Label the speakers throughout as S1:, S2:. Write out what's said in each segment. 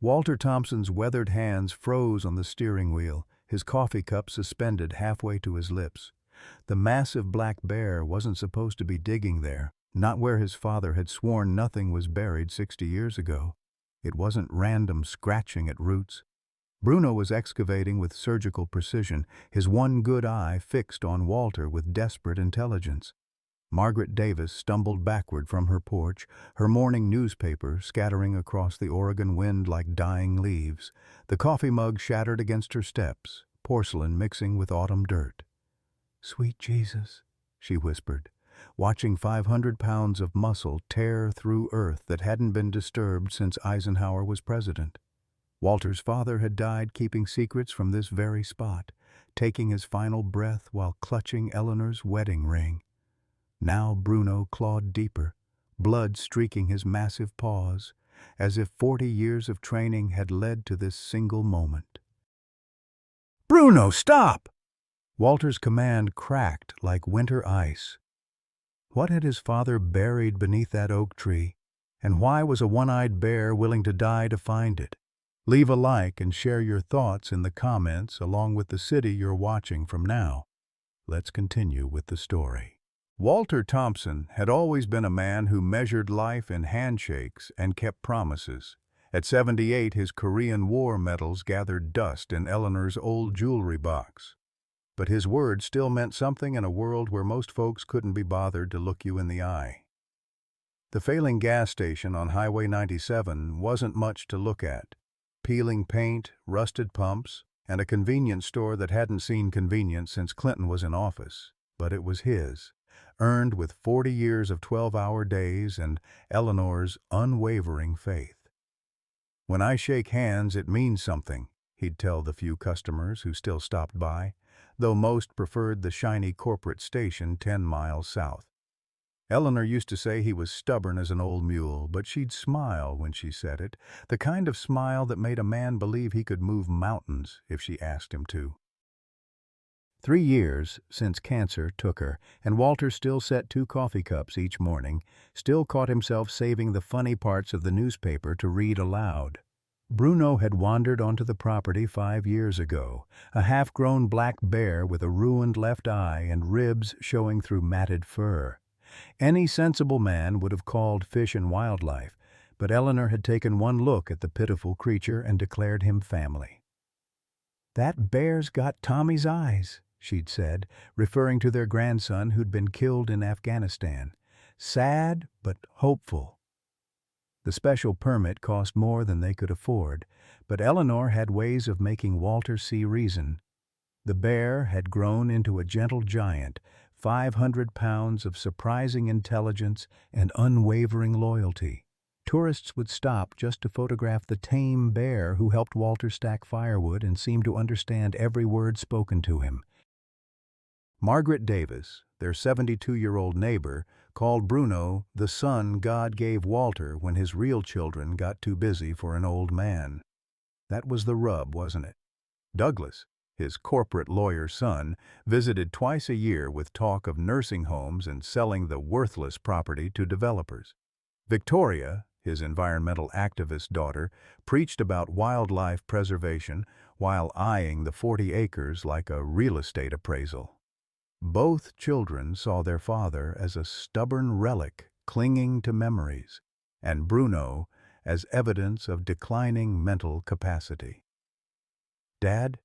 S1: Walter Thompson's weathered hands froze on the steering wheel, his coffee cup suspended halfway to his lips. The massive black bear wasn't supposed to be digging there, not where his father had sworn nothing was buried 60 years ago. It wasn't random scratching at roots. Bruno was excavating with surgical precision, his one good eye fixed on Walter with desperate intelligence. Margaret Davis stumbled backward from her porch, her morning newspaper scattering across the Oregon wind like dying leaves. The coffee mug shattered against her steps, porcelain mixing with autumn dirt. "Sweet Jesus," she whispered, watching 500 pounds of muscle tear through earth that hadn't been disturbed since Eisenhower was president. Walter's father had died keeping secrets from this very spot, taking his final breath while clutching Eleanor's wedding ring. Now Bruno clawed deeper, blood streaking his massive paws, as if 40 years of training had led to this single moment. "Bruno, stop!" Walter's command cracked like winter ice. What had his father buried beneath that oak tree, and why was a one-eyed bear willing to die to find it? Leave a like and share your thoughts in the comments along with the city you're watching from now. Let's continue with the story. Walter Thompson had always been a man who measured life in handshakes and kept promises. At 78, his Korean War medals gathered dust in Eleanor's old jewelry box. But his words still meant something in a world where most folks couldn't be bothered to look you in the eye. The failing gas station on Highway 97 wasn't much to look at. Peeling paint, rusted pumps, and a convenience store that hadn't seen convenience since Clinton was in office. But it was his, earned with 40 years of 12-hour days and Eleanor's unwavering faith. "When I shake hands, it means something," he'd tell the few customers who still stopped by, though most preferred the shiny corporate station 10 miles south. Eleanor used to say he was stubborn as an old mule, but she'd smile when she said it, the kind of smile that made a man believe he could move mountains if she asked him to. 3 years since cancer took her, and Walter still set 2 coffee cups each morning, still caught himself saving the funny parts of the newspaper to read aloud. Bruno had wandered onto the property 5 years ago, a half-grown black bear with a ruined left eye and ribs showing through matted fur. Any sensible man would have called Fish and Wildlife, but Eleanor had taken one look at the pitiful creature and declared him family. "That bear's got Tommy's eyes," she'd said, referring to their grandson who'd been killed in Afghanistan. "Sad, but hopeful." The special permit cost more than they could afford, but Eleanor had ways of making Walter see reason. The bear had grown into a gentle giant, 500 pounds of surprising intelligence and unwavering loyalty. Tourists would stop just to photograph the tame bear who helped Walter stack firewood and seemed to understand every word spoken to him. Margaret Davis, their 72-year-old neighbor, called Bruno the son God gave Walter when his real children got too busy for an old man. That was the rub, wasn't it? Douglas, his corporate lawyer son, visited twice a year with talk of nursing homes and selling the worthless property to developers. Victoria, his environmental activist daughter, preached about wildlife preservation while eyeing the 40 acres like a real estate appraisal. Both children saw their father as a stubborn relic clinging to memories, and Bruno as evidence of declining mental capacity. "Dad,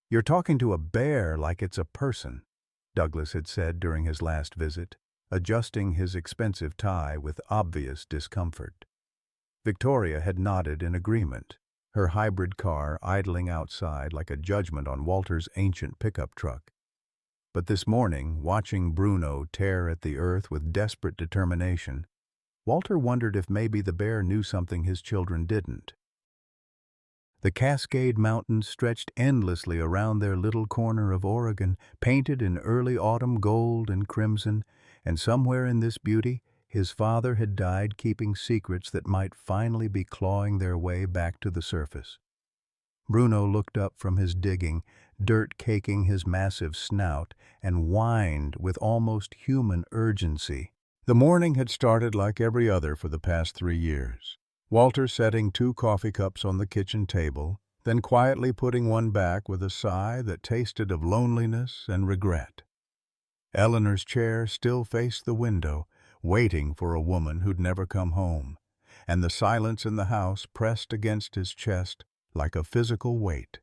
S1: you're talking to a bear like it's a person," Douglas had said during his last visit, adjusting his expensive tie with obvious discomfort. Victoria had nodded in agreement, her hybrid car idling outside like a judgment on Walter's ancient pickup truck. But this morning, watching Bruno tear at the earth with desperate determination, Walter wondered if maybe the bear knew something his children didn't. The Cascade Mountains stretched endlessly around their little corner of Oregon, painted in early autumn gold and crimson, and somewhere in this beauty, his father had died keeping secrets that might finally be clawing their way back to the surface. Bruno looked up from his digging, dirt caking his massive snout, and whined with almost human urgency. The morning had started like every other for the past 3 years. Walter setting 2 coffee cups on the kitchen table, then quietly putting one back with a sigh that tasted of loneliness and regret. Eleanor's chair still faced the window, waiting for a woman who'd never come home, and the silence in the house pressed against his chest like a physical weight.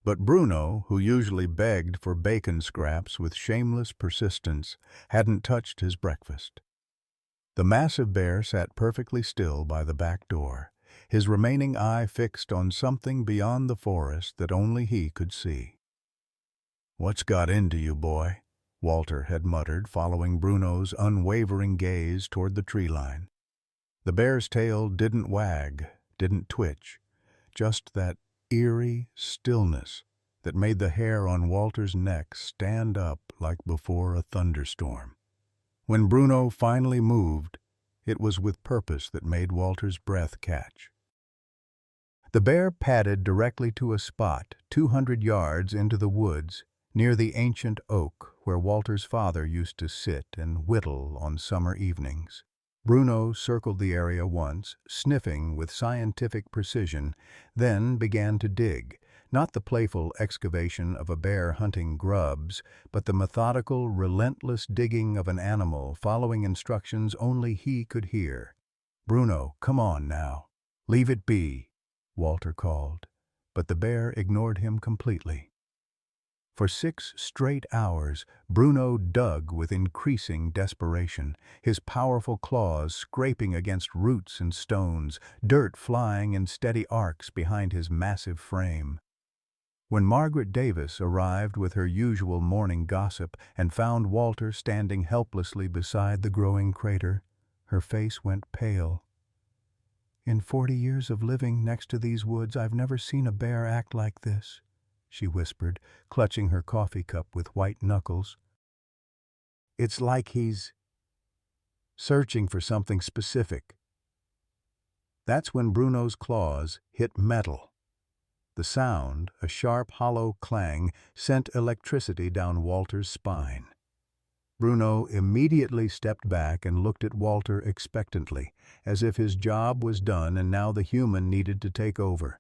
S1: But Bruno, who usually begged for bacon scraps with shameless persistence, hadn't touched his breakfast. The massive bear sat perfectly still by the back door, his remaining eye fixed on something beyond the forest that only he could see. "What's got into you, boy?" Walter had muttered, following Bruno's unwavering gaze toward the tree line. The bear's tail didn't wag, didn't twitch, just that eerie stillness that made the hair on Walter's neck stand up like before a thunderstorm. When Bruno finally moved, it was with purpose that made Walter's breath catch. The bear padded directly to a spot 200 yards into the woods near the ancient oak where Walter's father used to sit and whittle on summer evenings. Bruno circled the area once, sniffing with scientific precision, then began to dig, not the playful excavation of a bear hunting grubs, but the methodical, relentless digging of an animal following instructions only he could hear. "Bruno, come on now. Leave it be," Walter called, but the bear ignored him completely. For 6 straight hours, Bruno dug with increasing desperation, his powerful claws scraping against roots and stones, dirt flying in steady arcs behind his massive frame. When Margaret Davis arrived with her usual morning gossip and found Walter standing helplessly beside the growing crater, her face went pale. "In 40 years of living next to these woods, I've never seen a bear act like this," she whispered, clutching her coffee cup with white knuckles. "It's like he's searching for something specific." That's when Bruno's claws hit metal. The sound, a sharp, hollow clang, sent electricity down Walter's spine. Bruno immediately stepped back and looked at Walter expectantly, as if his job was done and now the human needed to take over.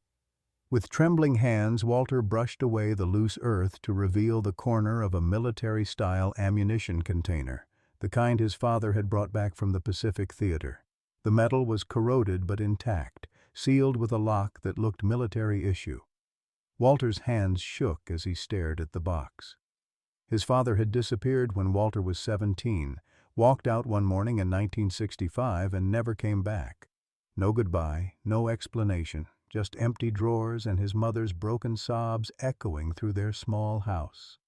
S1: With trembling hands, Walter brushed away the loose earth to reveal the corner of a military-style ammunition container, the kind his father had brought back from the Pacific Theater. The metal was corroded but intact, sealed with a lock that looked military issue. Walter's hands shook as he stared at the box. His father had disappeared when Walter was 17, walked out one morning in 1965 and never came back. No goodbye, no explanation. Just empty drawers and his mother's broken sobs echoing through their small house.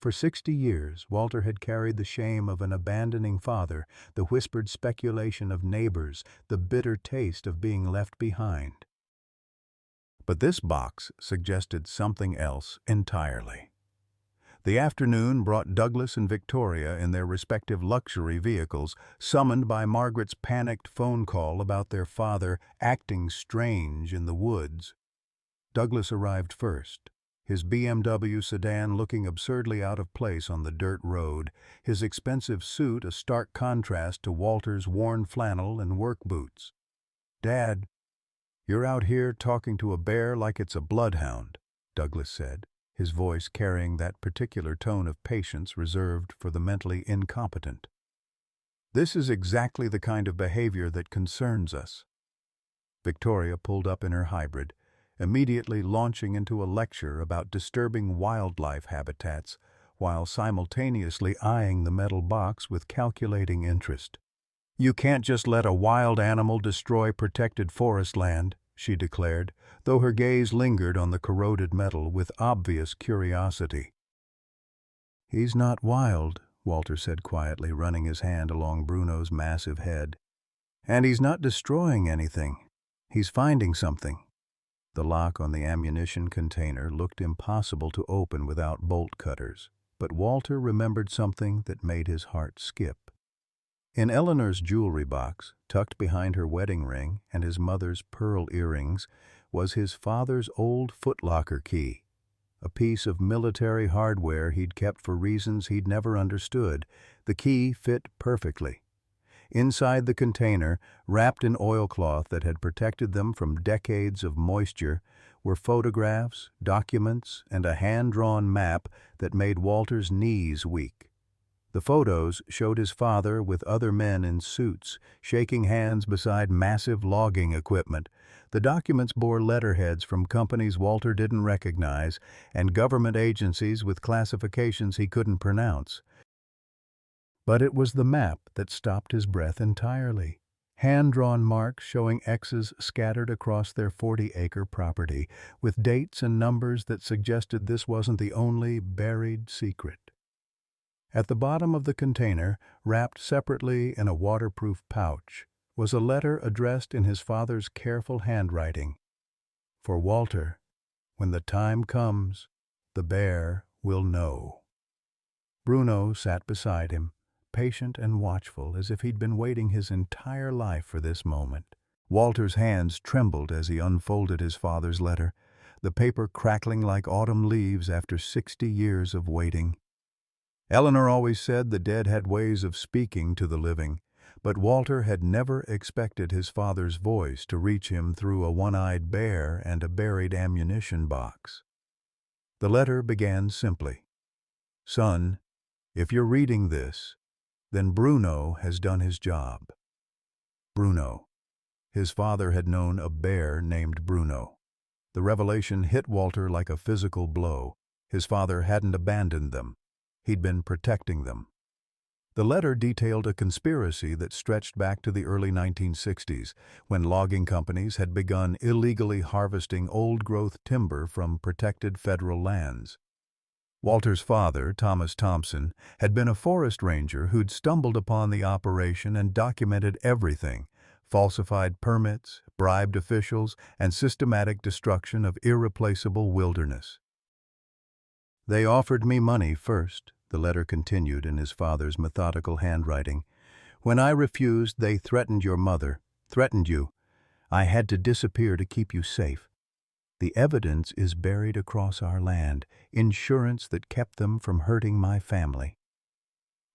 S1: For 60 years, Walter had carried the shame of an abandoning father, the whispered speculation of neighbors, the bitter taste of being left behind. But this box suggested something else entirely. The afternoon brought Douglas and Victoria in their respective luxury vehicles, summoned by Margaret's panicked phone call about their father acting strange in the woods. Douglas arrived first, his BMW sedan looking absurdly out of place on the dirt road, his expensive suit a stark contrast to Walter's worn flannel and work boots. "Dad, you're out here talking to a bear like it's a bloodhound," Douglas said, his voice carrying that particular tone of patience reserved for the mentally incompetent. "This is exactly the kind of behavior that concerns us." Victoria pulled up in her hybrid, immediately launching into a lecture about disturbing wildlife habitats, while simultaneously eyeing the metal box with calculating interest. "You can't just let a wild animal destroy protected forest land," she declared, though her gaze lingered on the corroded metal with obvious curiosity. "He's not wild," Walter said quietly, running his hand along Bruno's massive head. "And he's not destroying anything. He's finding something." The lock on the ammunition container looked impossible to open without bolt cutters, but Walter remembered something that made his heart skip. In Eleanor's jewelry box, tucked behind her wedding ring and his mother's pearl earrings, was his father's old footlocker key, a piece of military hardware he'd kept for reasons he'd never understood. The key fit perfectly. Inside the container, wrapped in oilcloth that had protected them from decades of moisture, were photographs, documents, and a hand-drawn map that made Walter's knees weak. The photos showed his father with other men in suits, shaking hands beside massive logging equipment. The documents bore letterheads from companies Walter didn't recognize and government agencies with classifications he couldn't pronounce. But it was the map that stopped his breath entirely. Hand-drawn marks showing X's scattered across their 40-acre property, with dates and numbers that suggested this wasn't the only buried secret. At the bottom of the container, wrapped separately in a waterproof pouch, was a letter addressed in his father's careful handwriting. For Walter, when the time comes, the bear will know. Bruno sat beside him, patient and watchful, as if he'd been waiting his entire life for this moment. Walter's hands trembled as he unfolded his father's letter, the paper crackling like autumn leaves after 60 years of waiting. Eleanor always said the dead had ways of speaking to the living, but Walter had never expected his father's voice to reach him through a one-eyed bear and a buried ammunition box. The letter began simply, "Son, if you're reading this, then Bruno has done his job." Bruno. His father had known a bear named Bruno. The revelation hit Walter like a physical blow. His father hadn't abandoned them. He'd been protecting them. The letter detailed a conspiracy that stretched back to the early 1960s, when logging companies had begun illegally harvesting old-growth timber from protected federal lands. Walter's father, Thomas Thompson, had been a forest ranger who'd stumbled upon the operation and documented everything: falsified permits, bribed officials, and systematic destruction of irreplaceable wilderness. "They offered me money first," the letter continued in his father's methodical handwriting. "When I refused, they threatened your mother, threatened you. I had to disappear to keep you safe. The evidence is buried across our land, insurance that kept them from hurting my family."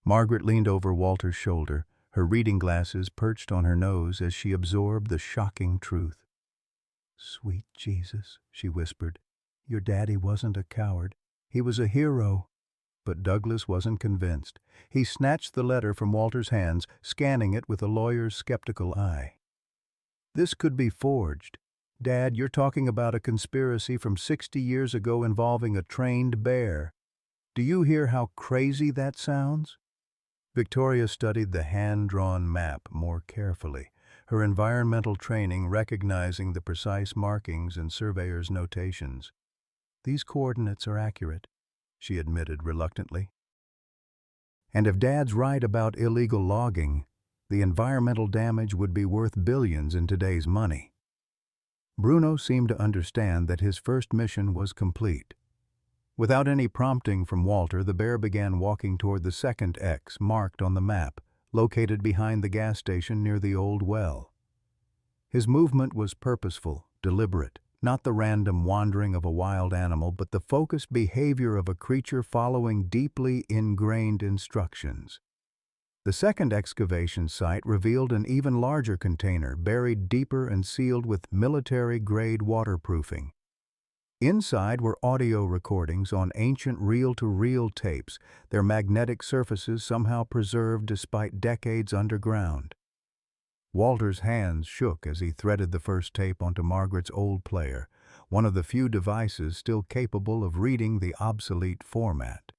S1: Margaret leaned over Walter's shoulder, her reading glasses perched on her nose as she absorbed the shocking truth. "Sweet Jesus," she whispered, "your daddy wasn't a coward. He was a hero." But Douglas wasn't convinced. He snatched the letter from Walter's hands, scanning it with a lawyer's skeptical eye. "This could be forged. Dad, you're talking about a conspiracy from 60 years ago involving a trained bear. Do you hear how crazy that sounds?" Victoria studied the hand-drawn map more carefully, her environmental training recognizing the precise markings and surveyor's notations. "These coordinates are accurate," she admitted reluctantly. "And if Dad's right about illegal logging, the environmental damage would be worth billions in today's money." Bruno seemed to understand that his first mission was complete. Without any prompting from Walter, the bear began walking toward the second X marked on the map, located behind the gas station near the old well. His movement was purposeful, deliberate, not the random wandering of a wild animal, but the focused behavior of a creature following deeply ingrained instructions. The second excavation site revealed an even larger container, buried deeper and sealed with military-grade waterproofing. Inside were audio recordings on ancient reel-to-reel tapes, their magnetic surfaces somehow preserved despite decades underground. Walter's hands shook as he threaded the first tape onto Margaret's old player, one of the few devices still capable of reading the obsolete format.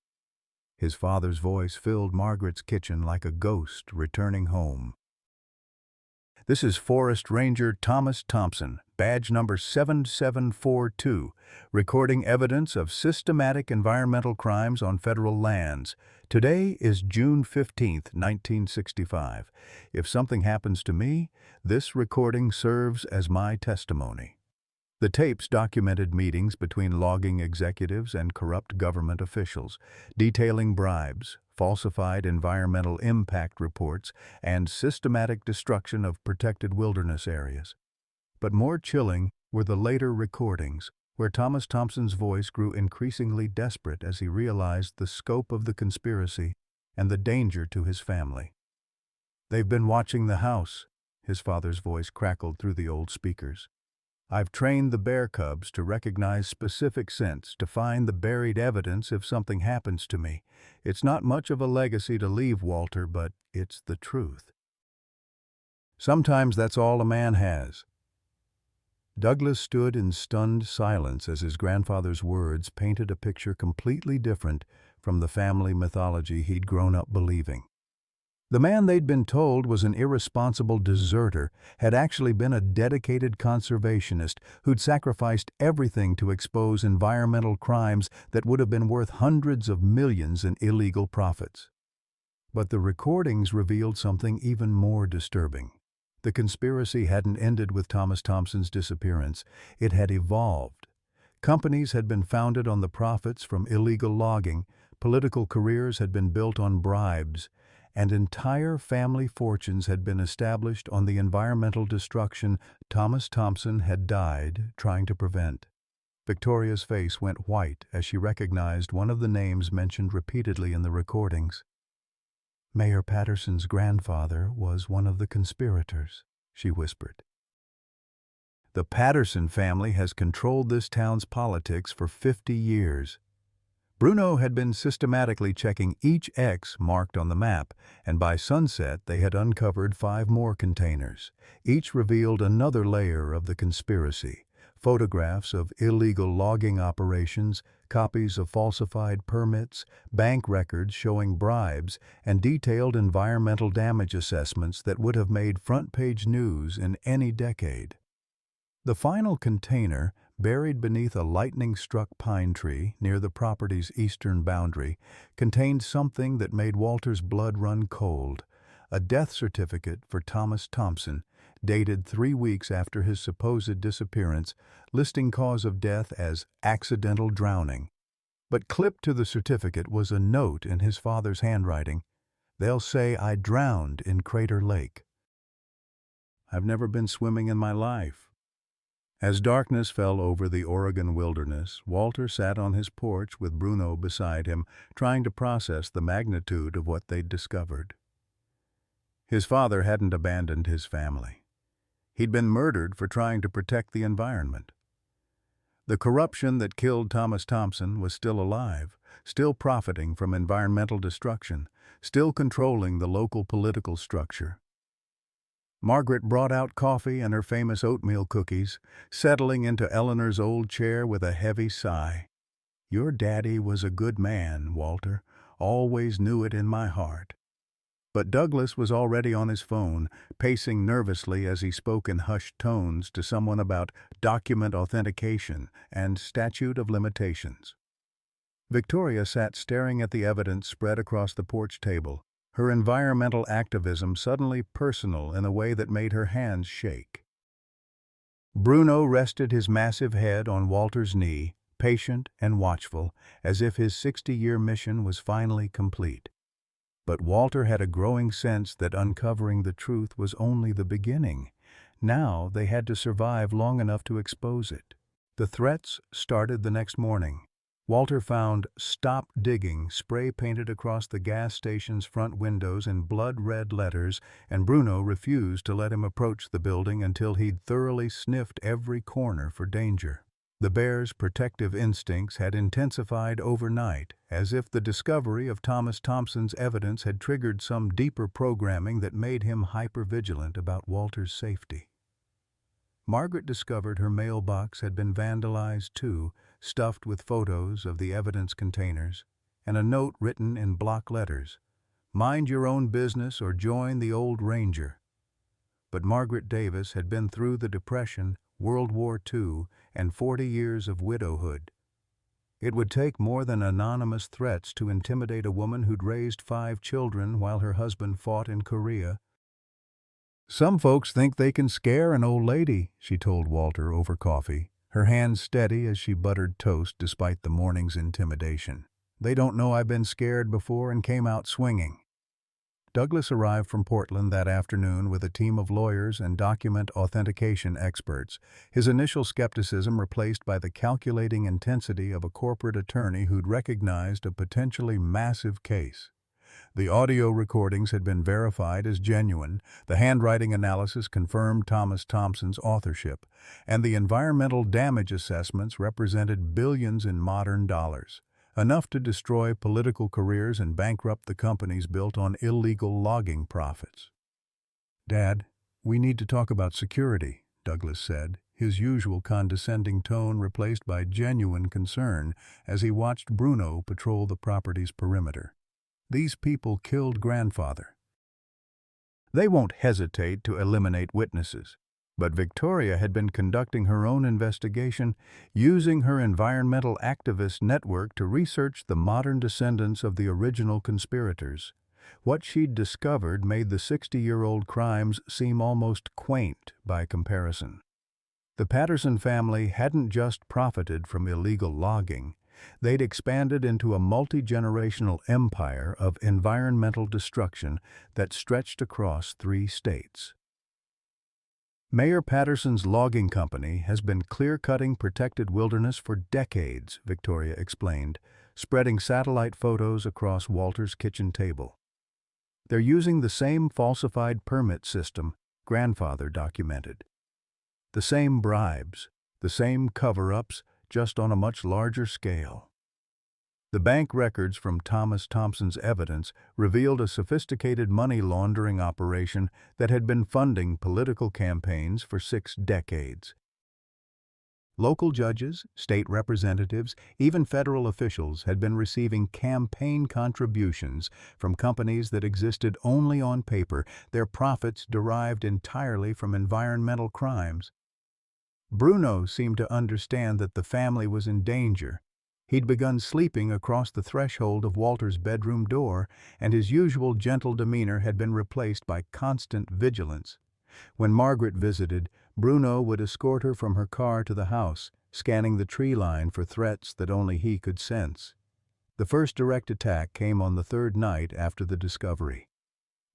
S1: His father's voice filled Margaret's kitchen like a ghost returning home. "This is Forest Ranger Thomas Thompson, badge number 7742, recording evidence of systematic environmental crimes on federal lands. Today is June 15th, 1965. If something happens to me, this recording serves as my testimony." The tapes documented meetings between logging executives and corrupt government officials, detailing bribes, falsified environmental impact reports, and systematic destruction of protected wilderness areas. But more chilling were the later recordings, where Thomas Thompson's voice grew increasingly desperate as he realized the scope of the conspiracy and the danger to his family. "They've been watching the house," his father's voice crackled through the old speakers. "I've trained the bear cubs to recognize specific scents, to find the buried evidence if something happens to me. It's not much of a legacy to leave, Walter, but it's the truth. Sometimes that's all a man has." Douglas stood in stunned silence as his grandfather's words painted a picture completely different from the family mythology he'd grown up believing. The man they'd been told was an irresponsible deserter had actually been a dedicated conservationist who'd sacrificed everything to expose environmental crimes that would have been worth hundreds of millions in illegal profits. But the recordings revealed something even more disturbing. The conspiracy hadn't ended with Thomas Thompson's disappearance. It had evolved. Companies had been founded on the profits from illegal logging, political careers had been built on bribes, and entire family fortunes had been established on the environmental destruction Thomas Thompson had died trying to prevent. Victoria's face went white as she recognized one of the names mentioned repeatedly in the recordings. "Mayor Patterson's grandfather was one of the conspirators," she whispered. "The Patterson family has controlled this town's politics for 50 years. Bruno had been systematically checking each X marked on the map, and by sunset they had uncovered 5 more containers. Each revealed another layer of the conspiracy: photographs of illegal logging operations, copies of falsified permits, bank records showing bribes, and detailed environmental damage assessments that would have made front-page news in any decade. The final container, buried beneath a lightning-struck pine tree near the property's eastern boundary, contained something that made Walter's blood run cold: a death certificate for Thomas Thompson, dated 3 weeks after his supposed disappearance, listing cause of death as accidental drowning. But clipped to the certificate was a note in his father's handwriting: "They'll say I drowned in Crater Lake." "I've never been swimming in my life." As darkness fell over the Oregon wilderness, Walter sat on his porch with Bruno beside him, trying to process the magnitude of what they'd discovered. His father hadn't abandoned his family. He'd been murdered for trying to protect the environment. The corruption that killed Thomas Thompson was still alive, still profiting from environmental destruction, still controlling the local political structure. Margaret brought out coffee and her famous oatmeal cookies, settling into Eleanor's old chair with a heavy sigh. "Your daddy was a good man, Walter. Always knew it in my heart." But Douglas was already on his phone, pacing nervously as he spoke in hushed tones to someone about document authentication and statute of limitations. Victoria sat staring at the evidence spread across the porch table, her environmental activism suddenly personal in a way that made her hands shake. Bruno rested his massive head on Walter's knee, patient and watchful, as if his 60-year mission was finally complete. But Walter had a growing sense that uncovering the truth was only the beginning. Now they had to survive long enough to expose it. The threats started the next morning. Walter found "Stop Digging" spray-painted across the gas station's front windows in blood-red letters, and Bruno refused to let him approach the building until he'd thoroughly sniffed every corner for danger. The bear's protective instincts had intensified overnight, as if the discovery of Thomas Thompson's evidence had triggered some deeper programming that made him hyper-vigilant about Walter's safety. Margaret discovered her mailbox had been vandalized too, stuffed with photos of the evidence containers, and a note written in block letters: "Mind your own business or join the old Ranger." But Margaret Davis had been through the Depression, World War II, and 40 years of widowhood. It would take more than anonymous threats to intimidate a woman who'd raised 5 children while her husband fought in Korea. "Some folks think they can scare an old lady," she told Walter over coffee, her hands steady as she buttered toast despite the morning's intimidation. "They don't know I've been scared before and came out swinging." Douglas arrived from Portland that afternoon with a team of lawyers and document authentication experts, his initial skepticism replaced by the calculating intensity of a corporate attorney who'd recognized a potentially massive case. The audio recordings had been verified as genuine, the handwriting analysis confirmed Thomas Thompson's authorship, and the environmental damage assessments represented billions in modern dollars, enough to destroy political careers and bankrupt the companies built on illegal logging profits. "Dad, we need to talk about security," Douglas said, his usual condescending tone replaced by genuine concern as he watched Bruno patrol the property's perimeter. "These people killed Grandfather. They won't hesitate to eliminate witnesses." But Victoria had been conducting her own investigation, using her environmental activist network to research the modern descendants of the original conspirators. What she'd discovered made the 60-year-old crimes seem almost quaint by comparison. The Patterson family hadn't just profited from illegal logging. They'd expanded into a multi-generational empire of environmental destruction that stretched across 3 states. "Mayor Patterson's logging company has been clear-cutting protected wilderness for decades," Victoria explained, spreading satellite photos across Walter's kitchen table. "They're using the same falsified permit system Grandfather documented. The same bribes, the same cover-ups, just on a much larger scale." The bank records from Thomas Thompson's evidence revealed a sophisticated money laundering operation that had been funding political campaigns for 6 decades. Local judges, state representatives, even federal officials had been receiving campaign contributions from companies that existed only on paper, their profits derived entirely from environmental crimes. Bruno seemed to understand that the family was in danger. He'd begun sleeping across the threshold of Walter's bedroom door, and his usual gentle demeanor had been replaced by constant vigilance. When Margaret visited, Bruno would escort her from her car to the house, scanning the tree line for threats that only he could sense. The first direct attack came on the 3rd night after the discovery.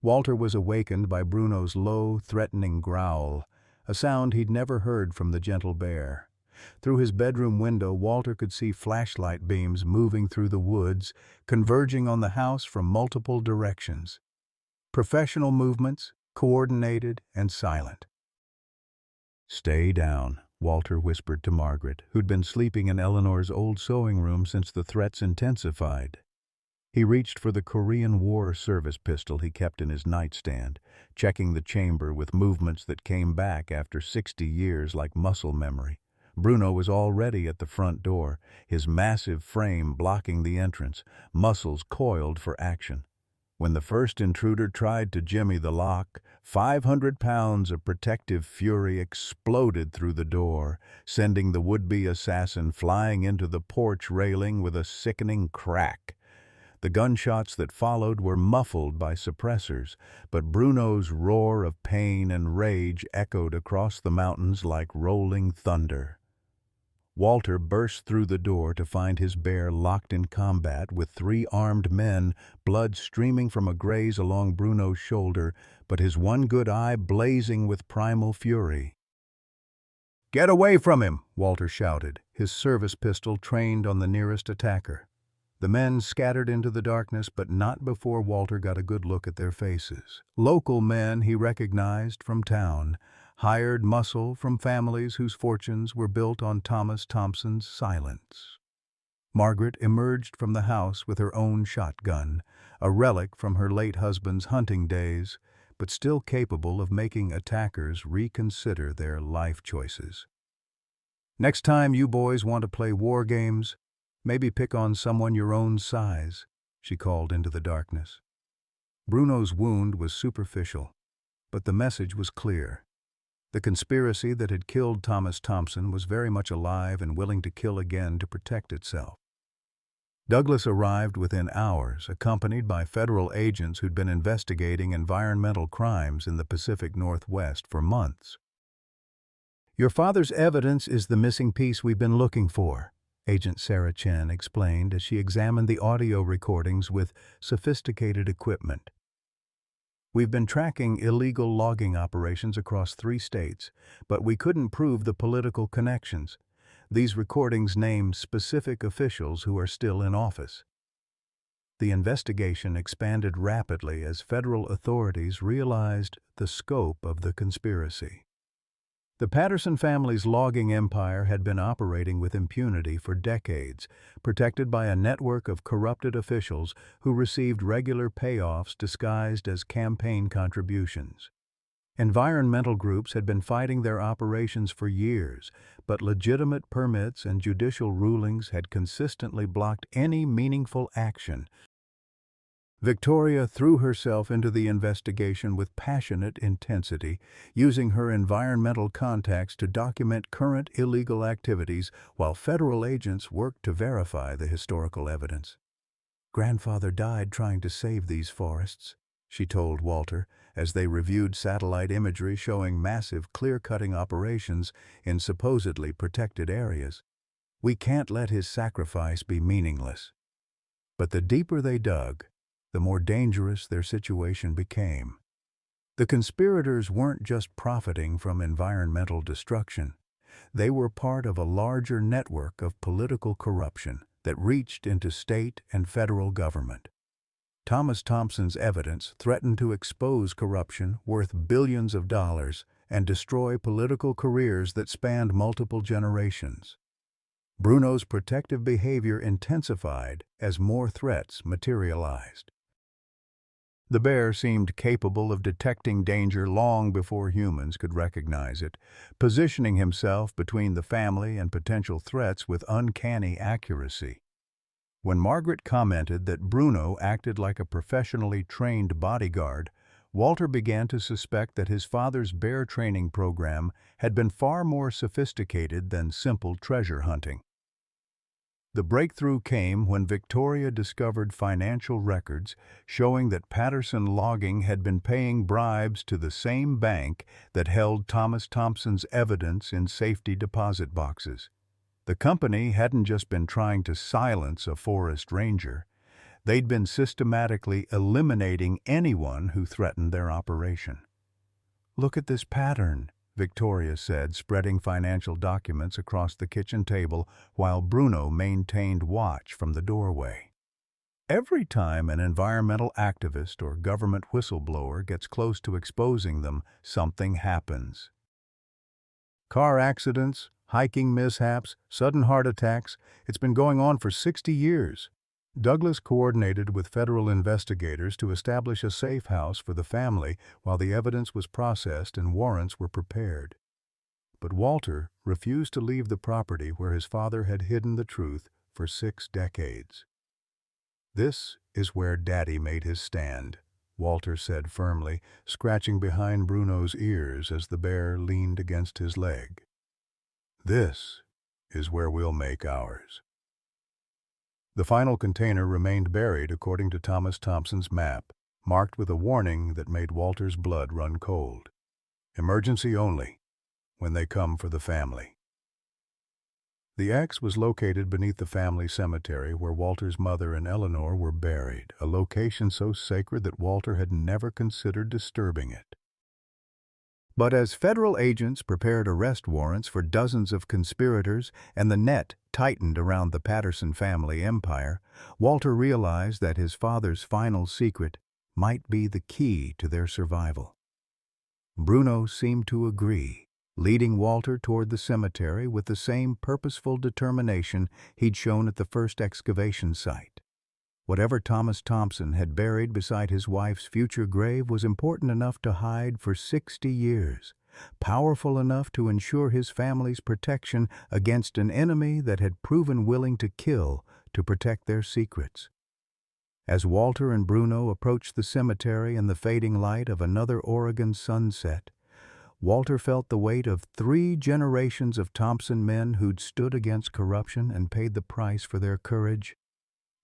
S1: Walter was awakened by Bruno's low, threatening growl, a sound he'd never heard from the gentle bear. Through his bedroom window, Walter could see flashlight beams moving through the woods, converging on the house from multiple directions. Professional movements, coordinated and silent. "Stay down," Walter whispered to Margaret, who'd been sleeping in Eleanor's old sewing room since the threats intensified. He reached for the Korean War service pistol he kept in his nightstand, checking the chamber with movements that came back after 60 years like muscle memory. Bruno was already at the front door, his massive frame blocking the entrance, muscles coiled for action. When the first intruder tried to jimmy the lock, 500 pounds of protective fury exploded through the door, sending the would-be assassin flying into the porch railing with a sickening crack. The gunshots that followed were muffled by suppressors, but Bruno's roar of pain and rage echoed across the mountains like rolling thunder. Walter burst through the door to find his bear locked in combat with 3 armed men, blood streaming from a graze along Bruno's shoulder, but his one good eye blazing with primal fury. "Get away from him!" Walter shouted, his service pistol trained on the nearest attacker. The men scattered into the darkness, but not before Walter got a good look at their faces. Local men he recognized from town, hired muscle from families whose fortunes were built on Thomas Thompson's silence. Margaret emerged from the house with her own shotgun, a relic from her late husband's hunting days, but still capable of making attackers reconsider their life choices. "Next time you boys want to play war games, maybe pick on someone your own size," she called into the darkness. Bruno's wound was superficial, but the message was clear. The conspiracy that had killed Thomas Thompson was very much alive and willing to kill again to protect itself. Douglas arrived within hours, accompanied by federal agents who'd been investigating environmental crimes in the Pacific Northwest for months. "Your father's evidence is the missing piece we've been looking for," Agent Sarah Chen explained as she examined the audio recordings with sophisticated equipment. "We've been tracking illegal logging operations across 3 states, but we couldn't prove the political connections. These recordings name specific officials who are still in office." The investigation expanded rapidly as federal authorities realized the scope of the conspiracy. The Patterson family's logging empire had been operating with impunity for decades, protected by a network of corrupted officials who received regular payoffs disguised as campaign contributions. Environmental groups had been fighting their operations for years, but legitimate permits and judicial rulings had consistently blocked any meaningful action. Victoria threw herself into the investigation with passionate intensity, using her environmental contacts to document current illegal activities while federal agents worked to verify the historical evidence. "Grandfather died trying to save these forests," she told Walter, as they reviewed satellite imagery showing massive clear-cutting operations in supposedly protected areas. "We can't let his sacrifice be meaningless." But the deeper they dug, the more dangerous their situation became. The conspirators weren't just profiting from environmental destruction. They were part of a larger network of political corruption that reached into state and federal government. Thomas Thompson's evidence threatened to expose corruption worth billions of dollars and destroy political careers that spanned multiple generations. Bruno's protective behavior intensified as more threats materialized. The bear seemed capable of detecting danger long before humans could recognize it, positioning himself between the family and potential threats with uncanny accuracy. When Margaret commented that Bruno acted like a professionally trained bodyguard, Walter began to suspect that his father's bear training program had been far more sophisticated than simple treasure hunting. The breakthrough came when Victoria discovered financial records showing that Patterson Logging had been paying bribes to the same bank that held Thomas Thompson's evidence in safety deposit boxes. The company hadn't just been trying to silence a forest ranger. They'd been systematically eliminating anyone who threatened their operation. "Look at this pattern," Victoria said, spreading financial documents across the kitchen table while Bruno maintained watch from the doorway. "Every time an environmental activist or government whistleblower gets close to exposing them, something happens. Car accidents, hiking mishaps, sudden heart attacks, it's been going on for 60 years. Douglas coordinated with federal investigators to establish a safe house for the family while the evidence was processed and warrants were prepared. But Walter refused to leave the property where his father had hidden the truth for 6 decades. "This is where Daddy made his stand," Walter said firmly, scratching behind Bruno's ears as the bear leaned against his leg. "This is where we'll make ours." The final container remained buried according to Thomas Thompson's map, marked with a warning that made Walter's blood run cold. "Emergency only, when they come for the family." The X was located beneath the family cemetery where Walter's mother and Eleanor were buried, a location so sacred that Walter had never considered disturbing it. But as federal agents prepared arrest warrants for dozens of conspirators and the net tightened around the Patterson family empire, Walter realized that his father's final secret might be the key to their survival. Bruno seemed to agree, leading Walter toward the cemetery with the same purposeful determination he'd shown at the first excavation site. Whatever Thomas Thompson had buried beside his wife's future grave was important enough to hide for 60 years, powerful enough to ensure his family's protection against an enemy that had proven willing to kill to protect their secrets. As Walter and Bruno approached the cemetery in the fading light of another Oregon sunset, Walter felt the weight of 3 generations of Thompson men who'd stood against corruption and paid the price for their courage.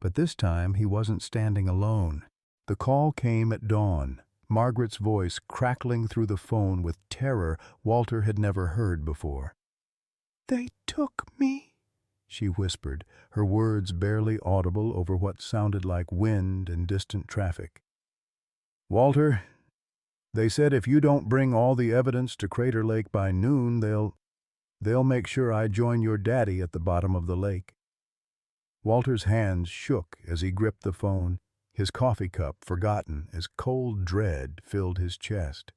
S1: But this time he wasn't standing alone. The call came at dawn, Margaret's voice crackling through the phone with terror Walter had never heard before. "They took me," she whispered, her words barely audible over what sounded like wind and distant traffic. "Walter, they said if you don't bring all the evidence to Crater Lake by noon, they'll make sure I join your daddy at the bottom of the lake." Walter's hands shook as he gripped the phone, his coffee cup forgotten as cold dread filled his chest.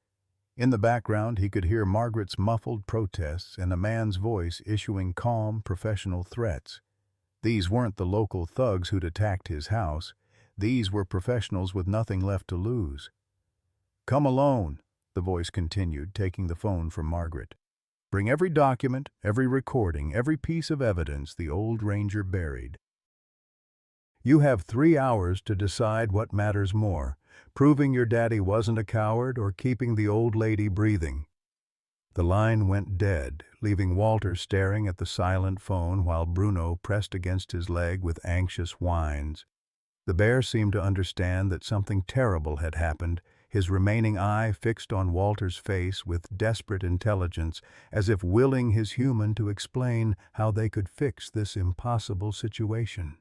S1: In the background, he could hear Margaret's muffled protests and a man's voice issuing calm, professional threats. These weren't the local thugs who'd attacked his house. These were professionals with nothing left to lose. "Come alone," the voice continued, taking the phone from Margaret. "Bring every document, every recording, every piece of evidence the old ranger buried. You have 3 hours to decide what matters more, proving your daddy wasn't a coward or keeping the old lady breathing." The line went dead, leaving Walter staring at the silent phone while Bruno pressed against his leg with anxious whines. The bear seemed to understand that something terrible had happened, his remaining eye fixed on Walter's face with desperate intelligence, as if willing his human to explain how they could fix this impossible situation.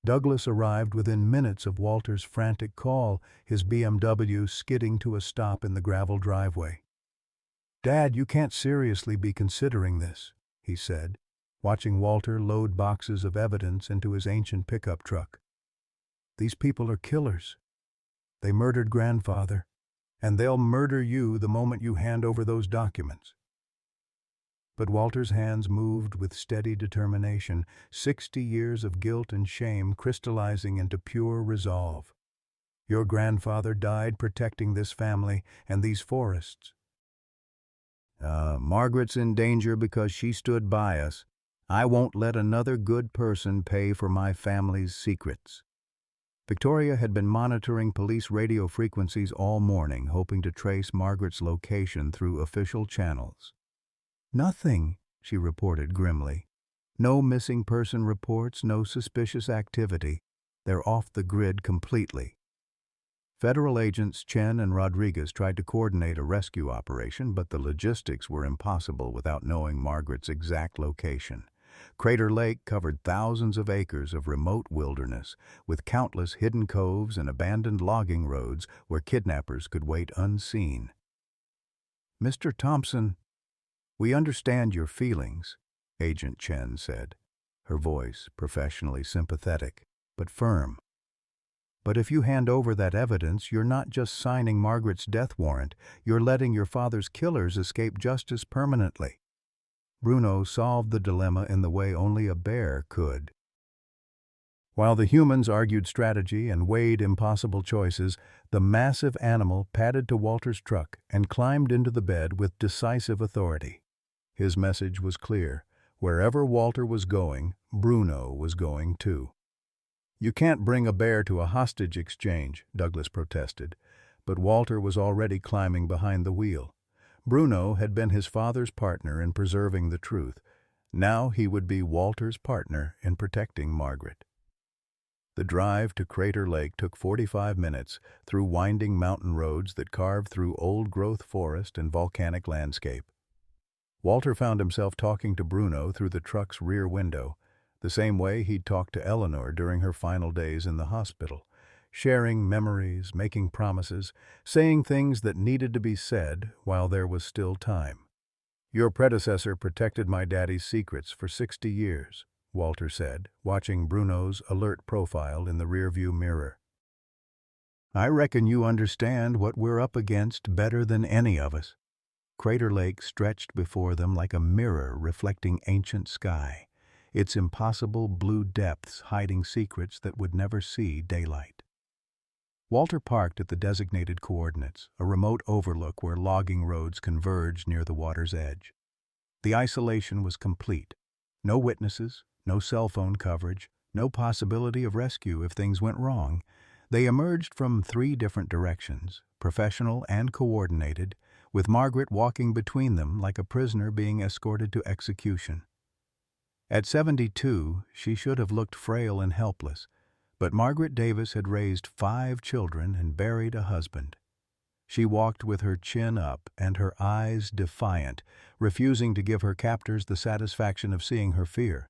S1: Douglas arrived within minutes of Walter's frantic call, his BMW skidding to a stop in the gravel driveway. "Dad, you can't seriously be considering this," he said, watching Walter load boxes of evidence into his ancient pickup truck. "These people are killers. They murdered Grandfather, and they'll murder you the moment you hand over those documents." But Walter's hands moved with steady determination, 60 years of guilt and shame crystallizing into pure resolve. "Your grandfather died protecting this family and these forests. Margaret's in danger because she stood by us. I won't let another good person pay for my family's secrets." Victoria had been monitoring police radio frequencies all morning, hoping to trace Margaret's location through official channels. "Nothing," she reported grimly. "No missing person reports, no suspicious activity. They're off the grid completely." Federal agents Chen and Rodriguez tried to coordinate a rescue operation, but the logistics were impossible without knowing Margaret's exact location. Crater Lake covered thousands of acres of remote wilderness, with countless hidden coves and abandoned logging roads where kidnappers could wait unseen. "Mr. Thompson, we understand your feelings," Agent Chen said, her voice professionally sympathetic, but firm. "But if you hand over that evidence, you're not just signing Margaret's death warrant, you're letting your father's killers escape justice permanently." Bruno solved the dilemma in the way only a bear could. While the humans argued strategy and weighed impossible choices, the massive animal padded to Walter's truck and climbed into the bed with decisive authority. His message was clear. Wherever Walter was going, Bruno was going too. "You can't bring a bear to a hostage exchange," Douglas protested, but Walter was already climbing behind the wheel. Bruno had been his father's partner in preserving the truth. Now he would be Walter's partner in protecting Margaret. The drive to Crater Lake took 45 minutes through winding mountain roads that carved through old-growth forest and volcanic landscape. Walter found himself talking to Bruno through the truck's rear window, the same way he'd talked to Eleanor during her final days in the hospital, sharing memories, making promises, saying things that needed to be said while there was still time. "Your predecessor protected my daddy's secrets for 60 years, Walter said, watching Bruno's alert profile in the rearview mirror. "I reckon you understand what we're up against better than any of us." Crater Lake stretched before them like a mirror reflecting ancient sky, its impossible blue depths hiding secrets that would never see daylight. Walter parked at the designated coordinates, a remote overlook where logging roads converged near the water's edge. The isolation was complete. No witnesses, no cell phone coverage, no possibility of rescue if things went wrong. They emerged from 3 different directions, professional and coordinated, with Margaret walking between them like a prisoner being escorted to execution. At 72, she should have looked frail and helpless, but Margaret Davis had raised 5 children and buried a husband. She walked with her chin up and her eyes defiant, refusing to give her captors the satisfaction of seeing her fear.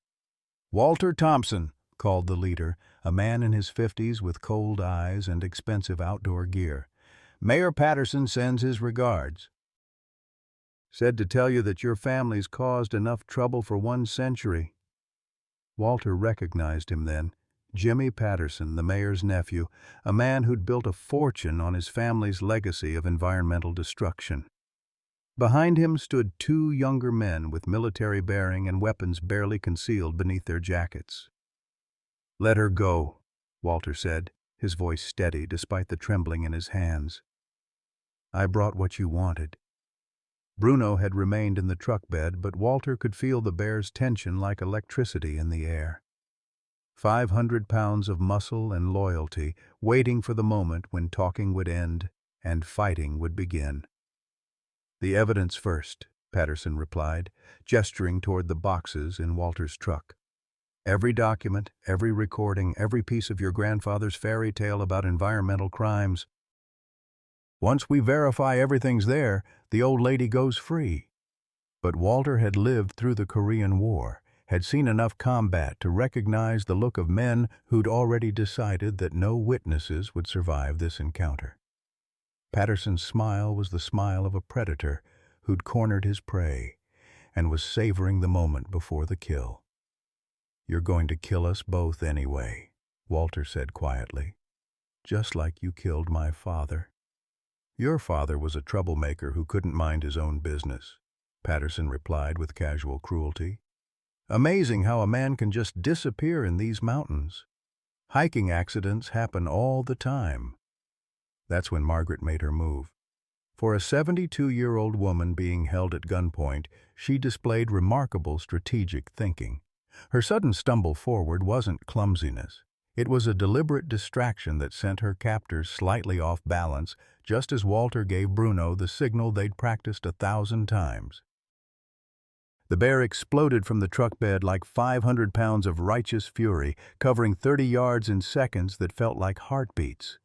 S1: "Walter Thompson," called the leader, a man in his 50s with cold eyes and expensive outdoor gear. "Mayor Patterson sends his regards. Said to tell you that your family's caused enough trouble for 1 century. Walter recognized him then. Jimmy Patterson, the mayor's nephew, a man who'd built a fortune on his family's legacy of environmental destruction. Behind him stood two younger men with military bearing and weapons barely concealed beneath their jackets. "Let her go," Walter said, his voice steady despite the trembling in his hands. "I brought what you wanted." Bruno had remained in the truck bed, but Walter could feel the bear's tension like electricity in the air. 500 pounds of muscle and loyalty, waiting for the moment when talking would end and fighting would begin. "The evidence first," Patterson replied, gesturing toward the boxes in Walter's truck. "Every document, every recording, every piece of your grandfather's fairy tale about environmental crimes. Once we verify everything's there, the old lady goes free." But Walter had lived through the Korean War, had seen enough combat to recognize the look of men who'd already decided that no witnesses would survive this encounter. Patterson's smile was the smile of a predator who'd cornered his prey and was savoring the moment before the kill. "You're going to kill us both anyway," Walter said quietly. "Just like you killed my father." "Your father was a troublemaker who couldn't mind his own business," Patterson replied with casual cruelty. "Amazing how a man can just disappear in these mountains. Hiking accidents happen all the time." That's when Margaret made her move. For a 72-year-old woman being held at gunpoint, she displayed remarkable strategic thinking. Her sudden stumble forward wasn't clumsiness. It was a deliberate distraction that sent her captors slightly off balance, just as Walter gave Bruno the signal they'd practiced 1,000 times. The bear exploded from the truck bed like 500 pounds of righteous fury, covering 30 yards in seconds that felt like heartbeats.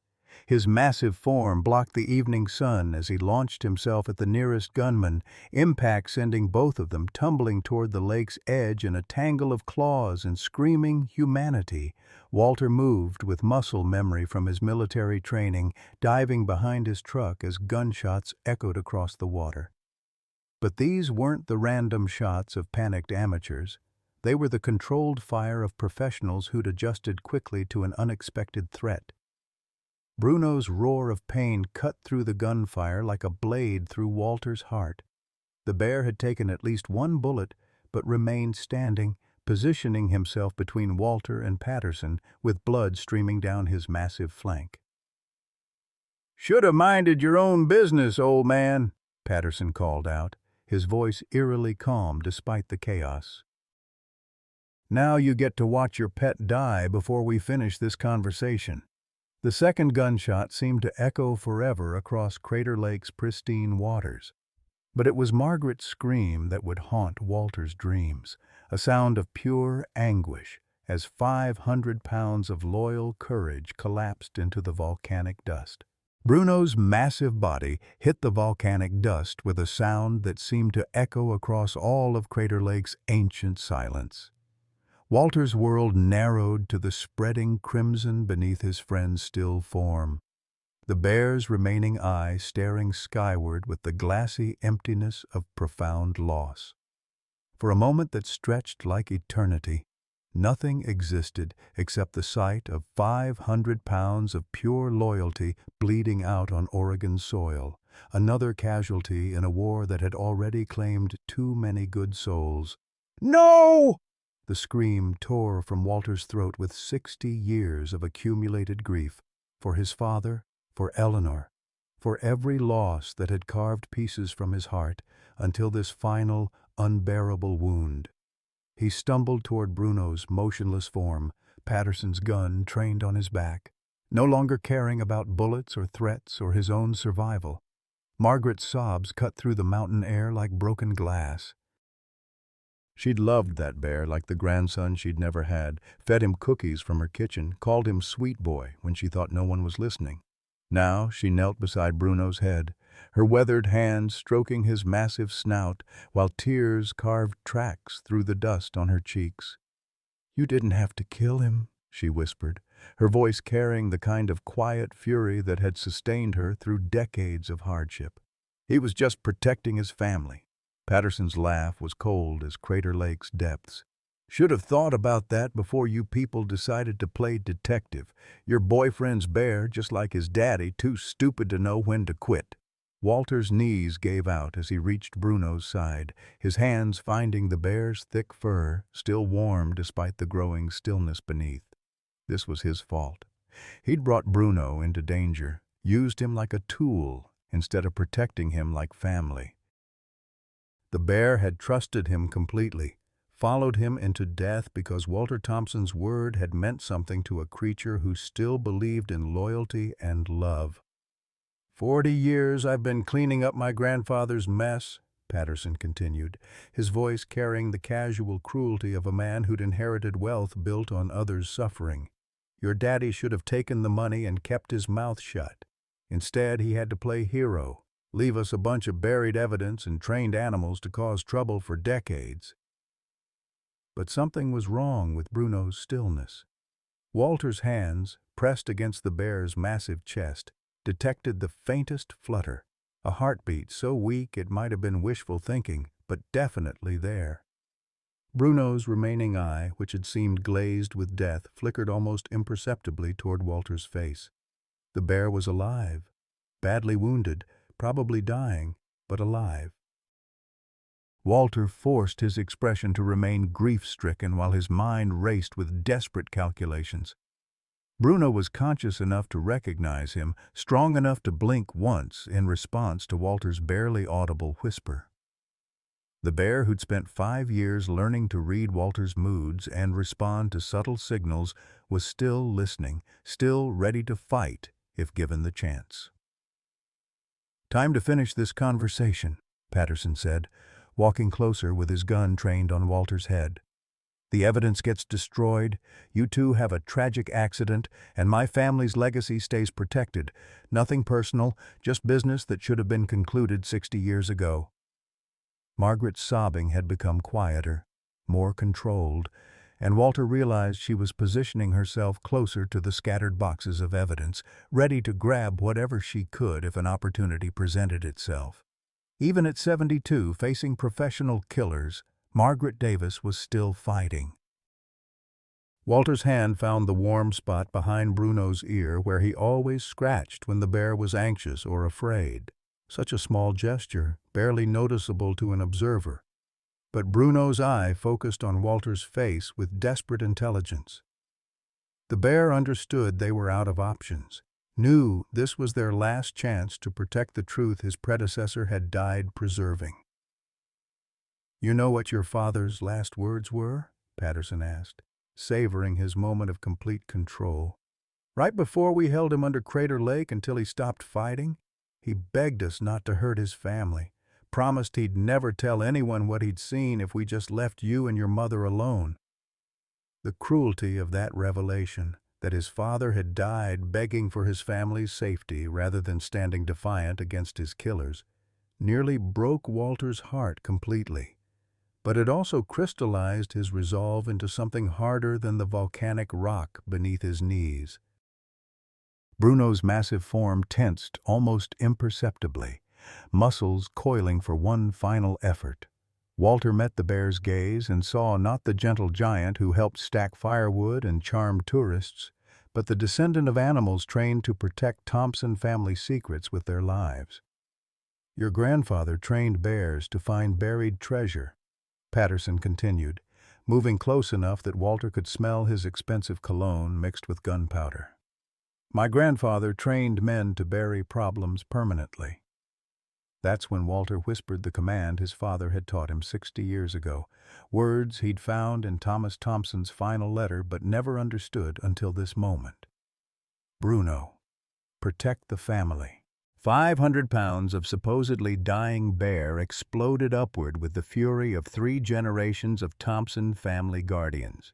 S1: His massive form blocked the evening sun as he launched himself at the nearest gunman, impact sending both of them tumbling toward the lake's edge in a tangle of claws and screaming humanity. Walter moved with muscle memory from his military training, diving behind his truck as gunshots echoed across the water. But these weren't the random shots of panicked amateurs. They were the controlled fire of professionals who'd adjusted quickly to an unexpected threat. Bruno's roar of pain cut through the gunfire like a blade through Walter's heart. The bear had taken at least one bullet, but remained standing, positioning himself between Walter and Patterson, with blood streaming down his massive flank. "Should have minded your own business, old man," Patterson called out, his voice eerily calm despite the chaos. "Now you get to watch your pet die before we finish this conversation." The second gunshot seemed to echo forever across Crater Lake's pristine waters. But it was Margaret's scream that would haunt Walter's dreams, a sound of pure anguish as 500 pounds of loyal courage collapsed into the volcanic dust. Bruno's massive body hit the volcanic dust with a sound that seemed to echo across all of Crater Lake's ancient silence. Walter's world narrowed to the spreading crimson beneath his friend's still form, the bear's remaining eye staring skyward with the glassy emptiness of profound loss. For a moment that stretched like eternity, nothing existed except the sight of 500 pounds of pure loyalty bleeding out on Oregon soil, another casualty in a war that had already claimed too many good souls. "No!" The scream tore from Walter's throat with 60 years of accumulated grief, for his father, for Eleanor, for every loss that had carved pieces from his heart until this final, unbearable wound. He stumbled toward Bruno's motionless form, Patterson's gun trained on his back, no longer caring about bullets or threats or his own survival. Margaret's sobs cut through the mountain air like broken glass. She'd loved that bear like the grandson she'd never had, fed him cookies from her kitchen, called him sweet boy when she thought no one was listening. Now she knelt beside Bruno's head, her weathered hands stroking his massive snout while tears carved tracks through the dust on her cheeks. "You didn't have to kill him," she whispered, her voice carrying the kind of quiet fury that had sustained her through decades of hardship. "He was just protecting his family." Patterson's laugh was cold as Crater Lake's depths. Should have thought about that before you people decided to play detective. Your boyfriend's bear, just like his daddy, too stupid to know when to quit." Walter's knees gave out as he reached Bruno's side, his hands finding the bear's thick fur, still warm despite the growing stillness beneath. This was his fault. He'd brought Bruno into danger, used him like a tool instead of protecting him like family. The bear had trusted him completely, followed him into death because Walter Thompson's word had meant something to a creature who still believed in loyalty and love. 40 years I've been cleaning up my grandfather's mess," Patterson continued, his voice carrying the casual cruelty of a man who'd inherited wealth built on others' suffering. "Your daddy should have taken the money and kept his mouth shut. Instead, he had to play hero, leave us a bunch of buried evidence and trained animals to cause trouble for decades." But something was wrong with Bruno's stillness. Walter's hands, pressed against the bear's massive chest, detected the faintest flutter, a heartbeat so weak it might have been wishful thinking, but definitely there. Bruno's remaining eye, which had seemed glazed with death, flickered almost imperceptibly toward Walter's face. The bear was alive, badly wounded, probably dying, but alive. Walter forced his expression to remain grief-stricken while his mind raced with desperate calculations. Bruno was conscious enough to recognize him, strong enough to blink once in response to Walter's barely audible whisper. The bear who'd spent 5 years learning to read Walter's moods and respond to subtle signals was still listening, still ready to fight if given the chance. "Time to finish this conversation," Patterson said, walking closer with his gun trained on Walter's head. "The evidence gets destroyed, you two have a tragic accident, and my family's legacy stays protected. Nothing personal, just business that should have been concluded 60 years ago." Margaret's sobbing had become quieter, more controlled, and Walter realized she was positioning herself closer to the scattered boxes of evidence, ready to grab whatever she could if an opportunity presented itself. Even at 72, facing professional killers, Margaret Davis was still fighting. Walter's hand found the warm spot behind Bruno's ear where he always scratched when the bear was anxious or afraid. Such a small gesture, barely noticeable to an observer. But Bruno's eye focused on Walter's face with desperate intelligence. The bear understood they were out of options, knew this was their last chance to protect the truth his predecessor had died preserving. "You know what your father's last words were?" Patterson asked, savoring his moment of complete control. "Right before we held him under Crater Lake until he stopped fighting, he begged us not to hurt his family, promised he'd never tell anyone what he'd seen if we just left you and your mother alone." The cruelty of that revelation, that his father had died begging for his family's safety rather than standing defiant against his killers, nearly broke Walter's heart completely. But it also crystallized his resolve into something harder than the volcanic rock beneath his knees. Bruno's massive form tensed almost imperceptibly, muscles coiling for one final effort. Walter met the bear's gaze and saw not the gentle giant who helped stack firewood and charmed tourists, but the descendant of animals trained to protect Thompson family secrets with their lives. "Your grandfather trained bears to find buried treasure," Patterson continued, moving close enough that Walter could smell his expensive cologne mixed with gunpowder. "My grandfather trained men to bury problems permanently." That's when Walter whispered the command his father had taught him 60 years ago, words he'd found in Thomas Thompson's final letter but never understood until this moment. "Bruno, protect the family." 500 pounds of supposedly dying bear exploded upward with the fury of 3 generations of Thompson family guardians.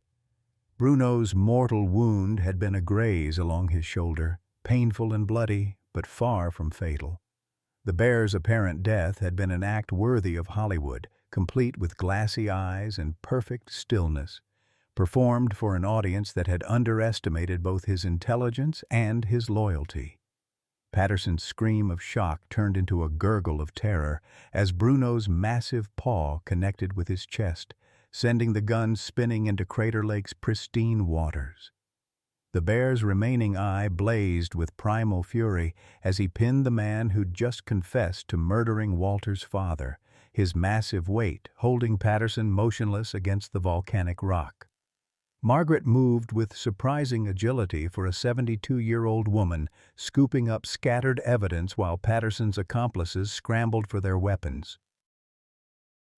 S1: Bruno's mortal wound had been a graze along his shoulder, painful and bloody, but far from fatal. The bear's apparent death had been an act worthy of Hollywood, complete with glassy eyes and perfect stillness, performed for an audience that had underestimated both his intelligence and his loyalty. Patterson's scream of shock turned into a gurgle of terror as Bruno's massive paw connected with his chest, sending the gun spinning into Crater Lake's pristine waters. The bear's remaining eye blazed with primal fury as he pinned the man who'd just confessed to murdering Walter's father, his massive weight holding Patterson motionless against the volcanic rock. Margaret moved with surprising agility for a 72-year-old woman, scooping up scattered evidence while Patterson's accomplices scrambled for their weapons.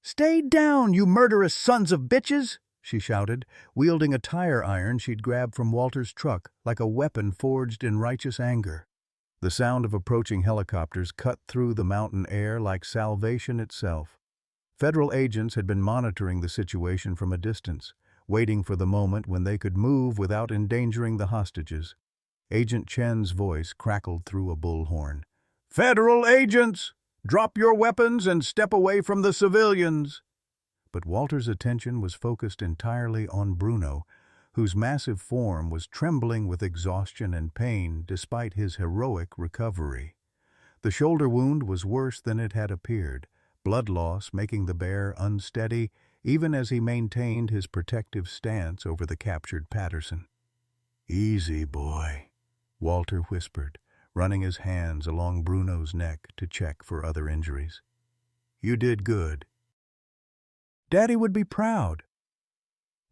S1: "Stay down, you murderous sons of bitches!" she shouted, wielding a tire iron she'd grabbed from Walter's truck like a weapon forged in righteous anger. The sound of approaching helicopters cut through the mountain air like salvation itself. Federal agents had been monitoring the situation from a distance, waiting for the moment when they could move without endangering the hostages. Agent Chen's voice crackled through a bullhorn. "Federal agents! Drop your weapons and step away from the civilians!" But Walter's attention was focused entirely on Bruno, whose massive form was trembling with exhaustion and pain despite his heroic recovery. The shoulder wound was worse than it had appeared, blood loss making the bear unsteady even as he maintained his protective stance over the captured Patterson. "Easy, boy," Walter whispered, running his hands along Bruno's neck to check for other injuries. "You did good. Daddy would be proud."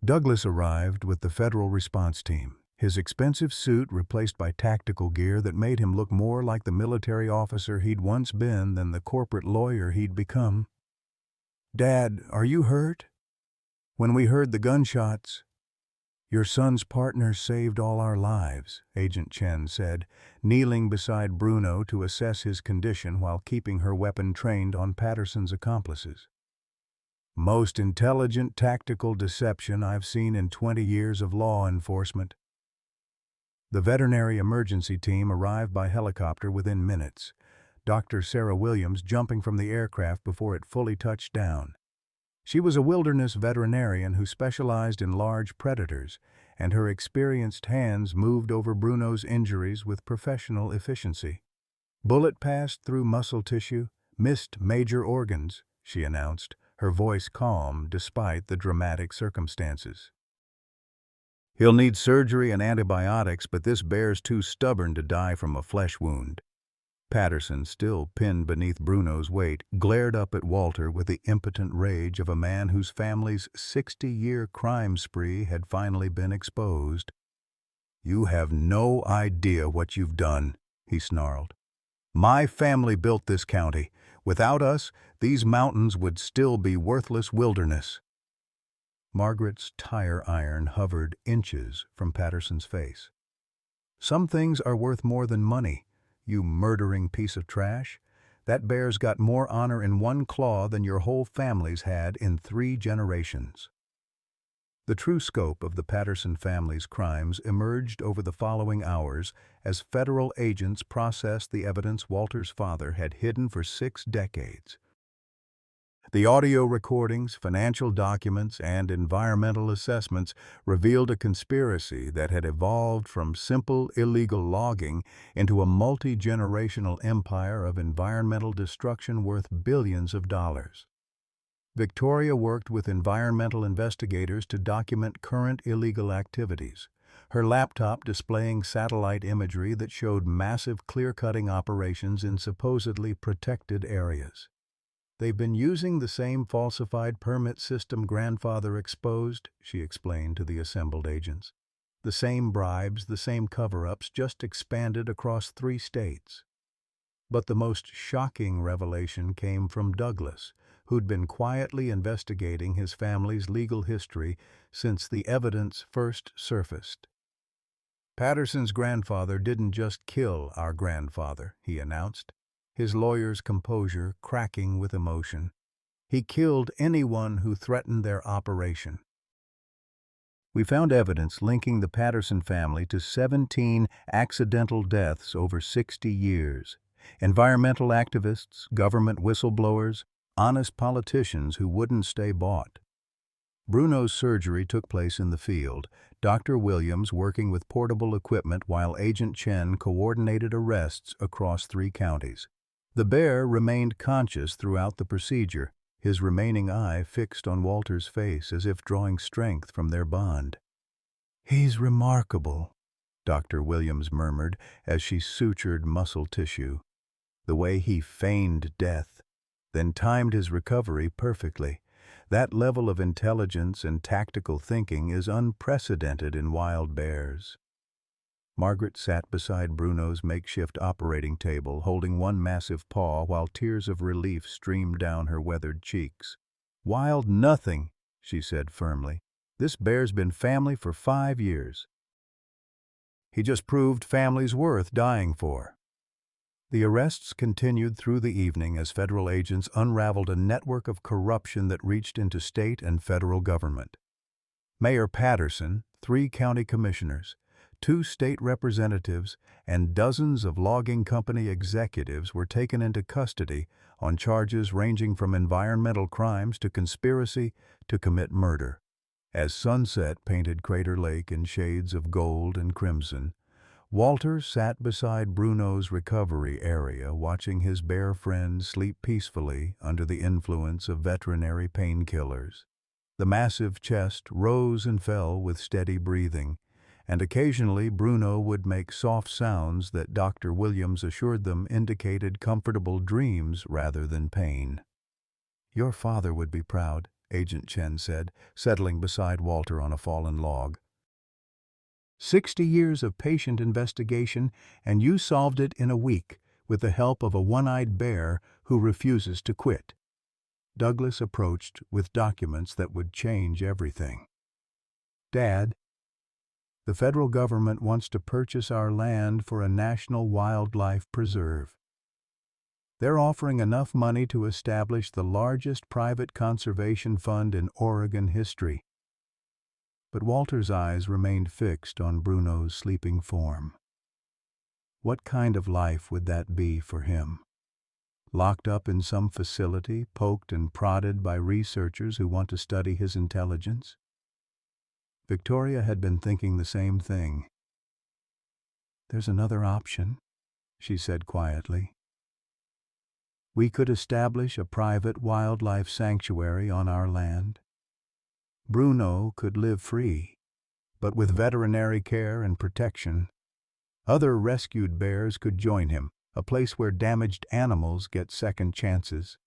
S1: Douglas arrived with the federal response team, his expensive suit replaced by tactical gear that made him look more like the military officer he'd once been than the corporate lawyer he'd become. "Dad, are you hurt?" "When we heard the gunshots." "Your son's partner saved all our lives," Agent Chen said, kneeling beside Bruno to assess his condition while keeping her weapon trained on Patterson's accomplices. "Most intelligent tactical deception I've seen in 20 years of law enforcement." The veterinary emergency team arrived by helicopter within minutes, Dr. Sarah Williams jumping from the aircraft before it fully touched down. She was a wilderness veterinarian who specialized in large predators, and her experienced hands moved over Bruno's injuries with professional efficiency. "Bullet passed through muscle tissue, missed major organs," she announced, her voice calm despite the dramatic circumstances. "He'll need surgery and antibiotics, but this bear's too stubborn to die from a flesh wound." Patterson, still pinned beneath Bruno's weight, glared up at Walter with the impotent rage of a man whose family's 60-year crime spree had finally been exposed. "You have no idea what you've done," he snarled. "My family built this county. Without us, these mountains would still be worthless wilderness." Margaret's tire iron hovered inches from Patterson's face. "Some things are worth more than money, you murdering piece of trash. That bear's got more honor in one claw than your whole family's had in 3 generations." The true scope of the Patterson family's crimes emerged over the following hours as federal agents processed the evidence Walter's father had hidden for 6 decades. The audio recordings, financial documents, and environmental assessments revealed a conspiracy that had evolved from simple illegal logging into a multi-generational empire of environmental destruction worth billions of dollars. Victoria worked with environmental investigators to document current illegal activities, her laptop displaying satellite imagery that showed massive clear-cutting operations in supposedly protected areas. "They've been using the same falsified permit system grandfather exposed," she explained to the assembled agents. "The same bribes, the same cover-ups, just expanded across 3 states. But the most shocking revelation came from Douglas, who'd been quietly investigating his family's legal history since the evidence first surfaced. "Patterson's grandfather didn't just kill our grandfather," he announced, his lawyer's composure cracking with emotion. "He killed anyone who threatened their operation." "We found evidence linking the Patterson family to 17 accidental deaths over 60 years. Environmental activists, government whistleblowers, honest politicians who wouldn't stay bought." Bruno's surgery took place in the field, Dr. Williams working with portable equipment while Agent Chen coordinated arrests across 3 counties. The bear remained conscious throughout the procedure, his remaining eye fixed on Walter's face as if drawing strength from their bond. "He's remarkable," Dr. Williams murmured as she sutured muscle tissue. "The way he feigned death, then timed his recovery perfectly. That level of intelligence and tactical thinking is unprecedented in wild bears." Margaret sat beside Bruno's makeshift operating table, holding one massive paw while tears of relief streamed down her weathered cheeks. "Wild nothing," she said firmly. "This bear's been family for 5 years. He just proved family's worth dying for." The arrests continued through the evening as federal agents unraveled a network of corruption that reached into state and federal government. Mayor Patterson, 3 county commissioners, 2 state representatives, and dozens of logging company executives were taken into custody on charges ranging from environmental crimes to conspiracy to commit murder. As sunset painted Crater Lake in shades of gold and crimson, Walter sat beside Bruno's recovery area, watching his bear friend sleep peacefully under the influence of veterinary painkillers. The massive chest rose and fell with steady breathing, and occasionally Bruno would make soft sounds that Dr. Williams assured them indicated comfortable dreams rather than pain. "Your father would be proud," Agent Chen said, settling beside Walter on a fallen log. 60 years of patient investigation, and you solved it in a week with the help of a one-eyed bear who refuses to quit." Douglas approached with documents that would change everything. "Dad, the federal government wants to purchase our land for a national wildlife preserve. They're offering enough money to establish the largest private conservation fund in Oregon history." But Walter's eyes remained fixed on Bruno's sleeping form. What kind of life would that be for him? Locked up in some facility, poked and prodded by researchers who want to study his intelligence? Victoria had been thinking the same thing. "There's another option," she said quietly. "We could establish a private wildlife sanctuary on our land. Bruno could live free, but with veterinary care and protection. Other rescued bears could join him, a place where damaged animals get second chances."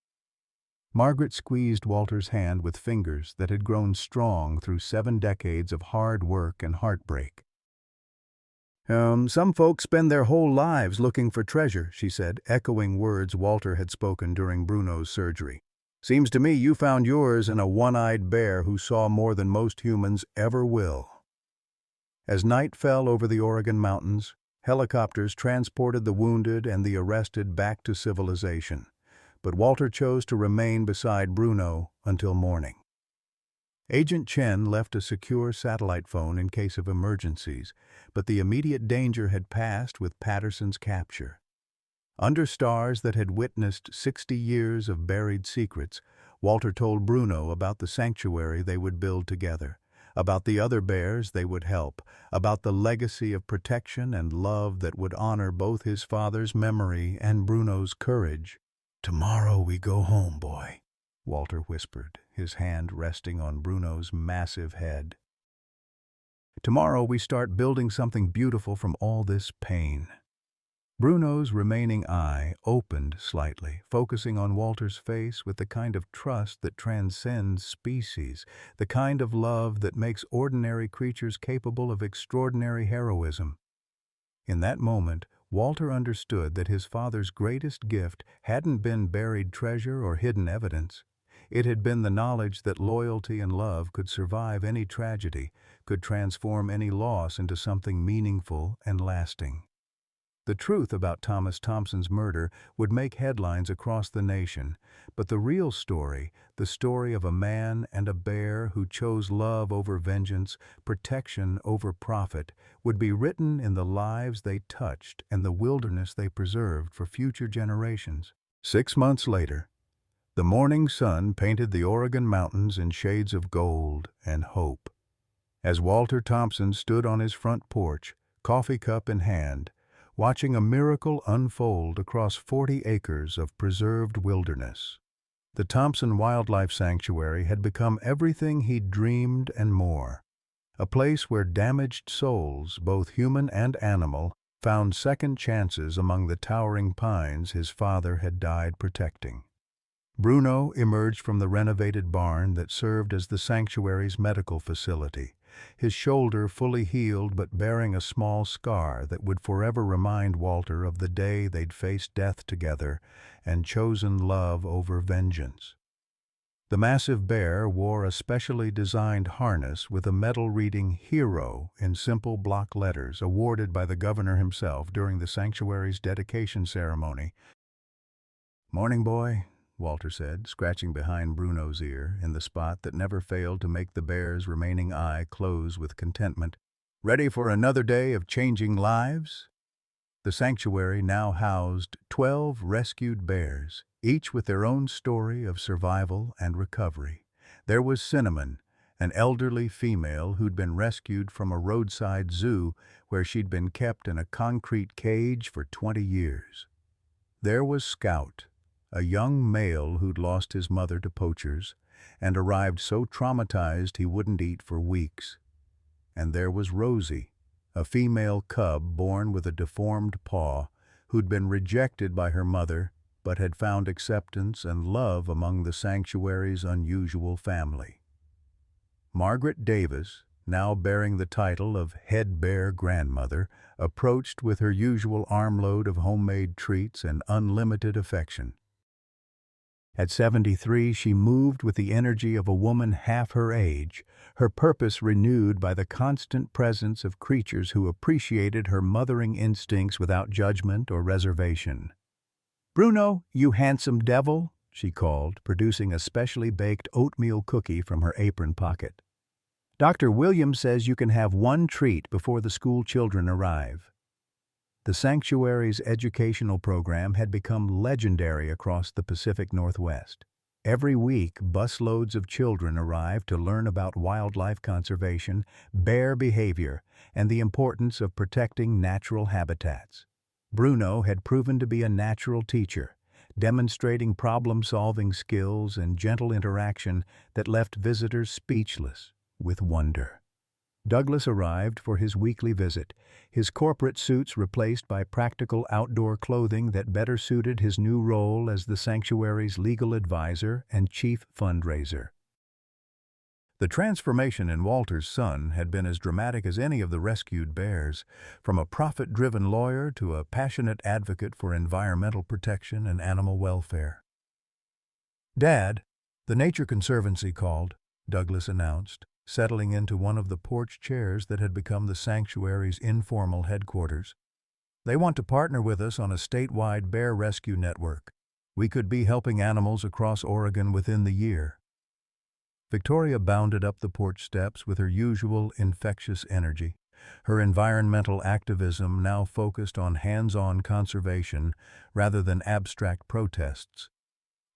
S1: Margaret squeezed Walter's hand with fingers that had grown strong through 7 decades of hard work and heartbreak. Some folks spend their whole lives looking for treasure," she said, echoing words Walter had spoken during Bruno's surgery. "Seems to me you found yours in a one-eyed bear who saw more than most humans ever will." As night fell over the Oregon mountains, helicopters transported the wounded and the arrested back to civilization, but Walter chose to remain beside Bruno until morning. Agent Chen left a secure satellite phone in case of emergencies, but the immediate danger had passed with Patterson's capture. Under stars that had witnessed 60 years of buried secrets, Walter told Bruno about the sanctuary they would build together, about the other bears they would help, about the legacy of protection and love that would honor both his father's memory and Bruno's courage. "Tomorrow we go home, boy," Walter whispered, his hand resting on Bruno's massive head. "Tomorrow we start building something beautiful from all this pain." Bruno's remaining eye opened slightly, focusing on Walter's face with the kind of trust that transcends species, the kind of love that makes ordinary creatures capable of extraordinary heroism. In that moment, Walter understood that his father's greatest gift hadn't been buried treasure or hidden evidence. It had been the knowledge that loyalty and love could survive any tragedy, could transform any loss into something meaningful and lasting. The truth about Thomas Thompson's murder would make headlines across the nation, but the real story, the story of a man and a bear who chose love over vengeance, protection over profit, would be written in the lives they touched and the wilderness they preserved for future generations. 6 months later, the morning sun painted the Oregon mountains in shades of gold and hope. As Walter Thompson stood on his front porch, coffee cup in hand, watching a miracle unfold across 40 acres of preserved wilderness. The Thompson Wildlife Sanctuary had become everything he'd dreamed and more. A place where damaged souls, both human and animal, found second chances among the towering pines his father had died protecting. Bruno emerged from the renovated barn that served as the sanctuary's medical facility, his shoulder fully healed but bearing a small scar that would forever remind Walter of the day they'd faced death together and chosen love over vengeance. The massive bear wore a specially designed harness with a medal reading "Hero" in simple block letters awarded by the governor himself during the sanctuary's dedication ceremony. "Morning, boy," Walter said, scratching behind Bruno's ear in the spot that never failed to make the bear's remaining eye close with contentment. "Ready for another day of changing lives?" The sanctuary now housed 12 rescued bears, each with their own story of survival and recovery. There was Cinnamon, an elderly female who'd been rescued from a roadside zoo where she'd been kept in a concrete cage for 20 years. There was Scout, a young male who'd lost his mother to poachers and arrived so traumatized he wouldn't eat for weeks. And there was Rosie, a female cub born with a deformed paw who'd been rejected by her mother but had found acceptance and love among the sanctuary's unusual family. Margaret Davis, now bearing the title of head bear grandmother, approached with her usual armload of homemade treats and unlimited affection. At 73, she moved with the energy of a woman half her age, her purpose renewed by the constant presence of creatures who appreciated her mothering instincts without judgment or reservation. "Bruno, you handsome devil," she called, producing a specially baked oatmeal cookie from her apron pocket. "Dr. Williams says you can have one treat before the school children arrive." The sanctuary's educational program had become legendary across the Pacific Northwest. Every week, busloads of children arrived to learn about wildlife conservation, bear behavior, and the importance of protecting natural habitats. Bruno had proven to be a natural teacher, demonstrating problem-solving skills and gentle interaction that left visitors speechless with wonder. Douglas arrived for his weekly visit, his corporate suits replaced by practical outdoor clothing that better suited his new role as the sanctuary's legal advisor and chief fundraiser. The transformation in Walter's son had been as dramatic as any of the rescued bears, from a profit-driven lawyer to a passionate advocate for environmental protection and animal welfare. "Dad, the Nature Conservancy called," Douglas announced, settling into one of the porch chairs that had become the sanctuary's informal headquarters. "They want to partner with us on a statewide bear rescue network. We could be helping animals across Oregon within the year." Victoria bounded up the porch steps with her usual infectious energy, her environmental activism now focused on hands-on conservation rather than abstract protests.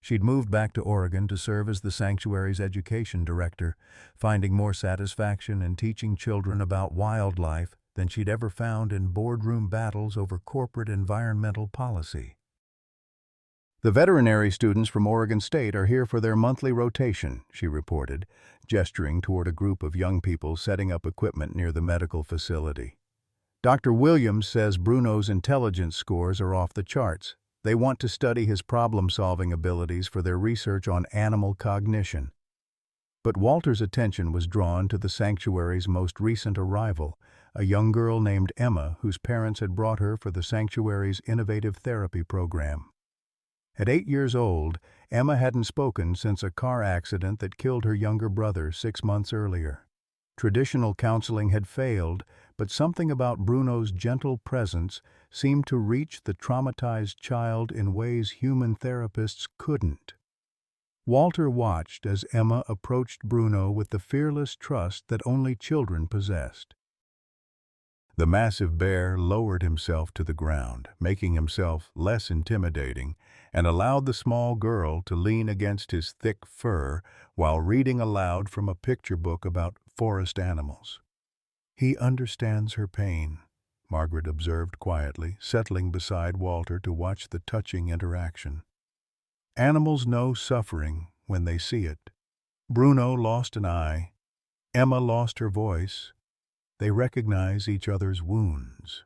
S1: She'd moved back to Oregon to serve as the sanctuary's education director, finding more satisfaction in teaching children about wildlife than she'd ever found in boardroom battles over corporate environmental policy. "The veterinary students from Oregon State are here for their monthly rotation," she reported, gesturing toward a group of young people setting up equipment near the medical facility. "Dr. Williams says Bruno's intelligence scores are off the charts. They want to study his problem-solving abilities for their research on animal cognition." But Walter's attention was drawn to the sanctuary's most recent arrival, a young girl named Emma whose parents had brought her for the sanctuary's innovative therapy program. At 8 years old, Emma hadn't spoken since a car accident that killed her younger brother 6 months earlier. Traditional counseling had failed, but something about Bruno's gentle presence seemed to reach the traumatized child in ways human therapists couldn't. Walter watched as Emma approached Bruno with the fearless trust that only children possessed. The massive bear lowered himself to the ground, making himself less intimidating, and allowed the small girl to lean against his thick fur while reading aloud from a picture book about forest animals. "He understands her pain," Margaret observed quietly, settling beside Walter to watch the touching interaction. Animals know suffering when they see it. Bruno lost an eye. Emma lost her voice. They recognize each other's wounds.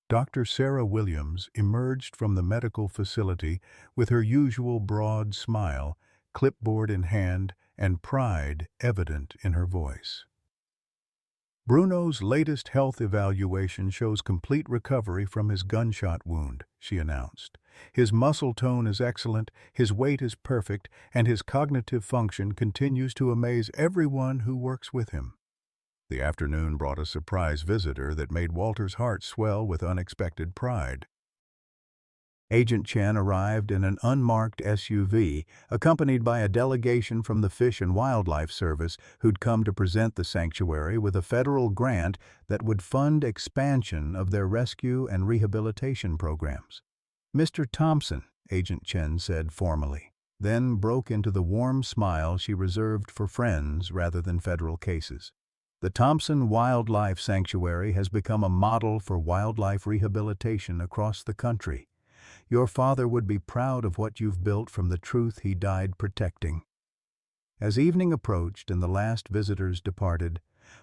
S1: Dr. Sarah Williams emerged from the medical facility with her usual broad smile, clipboard in hand, and pride evident in her voice. Bruno's latest health evaluation shows complete recovery from his gunshot wound, she announced. His muscle tone is excellent, his weight is perfect, and his cognitive function continues to amaze everyone who works with him. The afternoon brought a surprise visitor that made Walter's heart swell with unexpected pride. Agent Chen arrived in an unmarked SUV, accompanied by a delegation from the Fish and Wildlife Service who'd come to present the sanctuary with a federal grant that would fund expansion of their rescue and rehabilitation programs. "Mr. Thompson," Agent Chen said formally, then broke into the warm smile she reserved for friends rather than federal cases. "The Thompson Wildlife Sanctuary has become a model for wildlife rehabilitation across the country. Your father would be proud of what you've built from the truth he died protecting." As evening approached and the last visitors departed,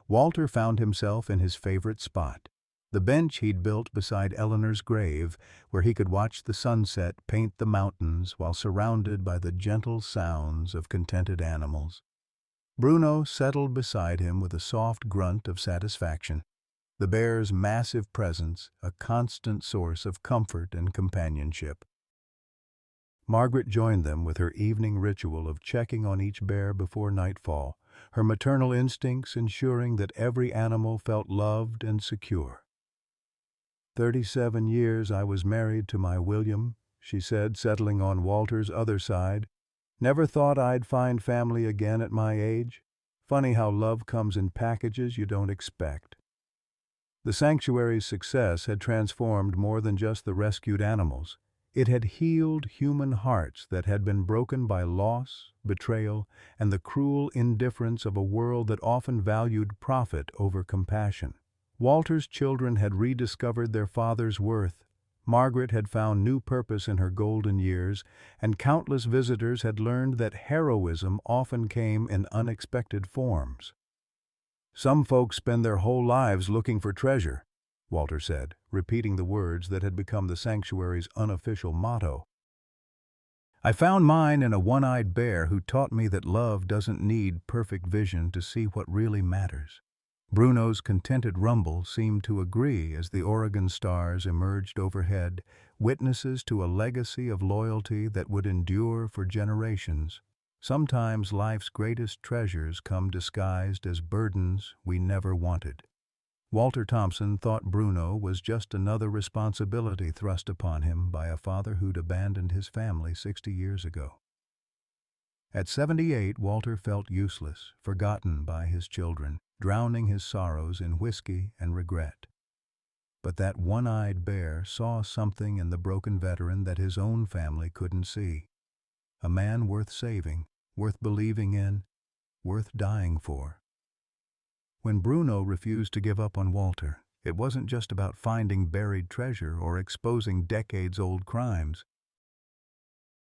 S1: Walter found himself in his favorite spot, the bench he'd built beside Eleanor's grave, where he could watch the sunset paint the mountains while surrounded by the gentle sounds of contented animals. Bruno settled beside him with a soft grunt of satisfaction, the bear's massive presence a constant source of comfort and companionship. Margaret joined them with her evening ritual of checking on each bear before nightfall, her maternal instincts ensuring that every animal felt loved and secure. 37 years I was married to my William," she said, settling on Walter's other side. "Never thought I'd find family again at my age. Funny how love comes in packages you don't expect." The sanctuary's success had transformed more than just the rescued animals. It had healed human hearts that had been broken by loss, betrayal, and the cruel indifference of a world that often valued profit over compassion. Walter's children had rediscovered their father's worth. Margaret had found new purpose in her golden years, and countless visitors had learned that heroism often came in unexpected forms. "Some folks spend their whole lives looking for treasure," Walter said, repeating the words that had become the sanctuary's unofficial motto. "I found mine in a one-eyed bear who taught me that love doesn't need perfect vision to see what really matters." Bruno's contented rumble seemed to agree as the Oregon stars emerged overhead, witnesses to a legacy of loyalty that would endure for generations. Sometimes life's greatest treasures come disguised as burdens we never wanted. Walter Thompson thought Bruno was just another responsibility thrust upon him by a father who'd abandoned his family 60 years ago. At 78, Walter felt useless, forgotten by his children, drowning his sorrows in whiskey and regret. But that one-eyed bear saw something in the broken veteran that his own family couldn't see. A man worth saving, worth believing in, worth dying for. When Bruno refused to give up on Walter, it wasn't just about finding buried treasure or exposing decades-old crimes.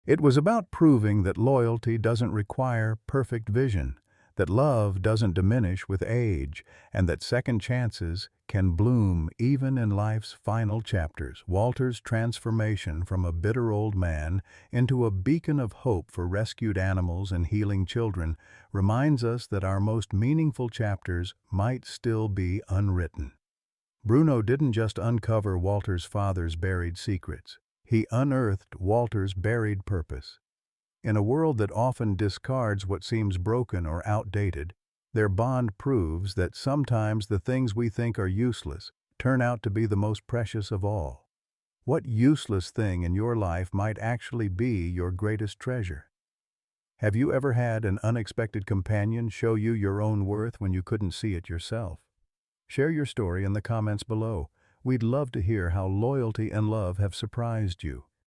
S1: It was about proving that loyalty doesn't require perfect vision, that love doesn't diminish with age, and that second chances can bloom even in life's final chapters. Walter's transformation from a bitter old man into a beacon of hope for rescued animals and healing children reminds us that our most meaningful chapters might still be unwritten. Bruno didn't just uncover Walter's father's buried secrets. He unearthed Walter's buried purpose. In a world that often discards what seems broken or outdated, their bond proves that sometimes the things we think are useless turn out to be the most precious of all. What useless thing in your life might actually be your greatest treasure? Have you ever had an unexpected companion show you your own worth when you couldn't see it yourself? Share your story in the comments below. We'd love to hear how loyalty and love have surprised you.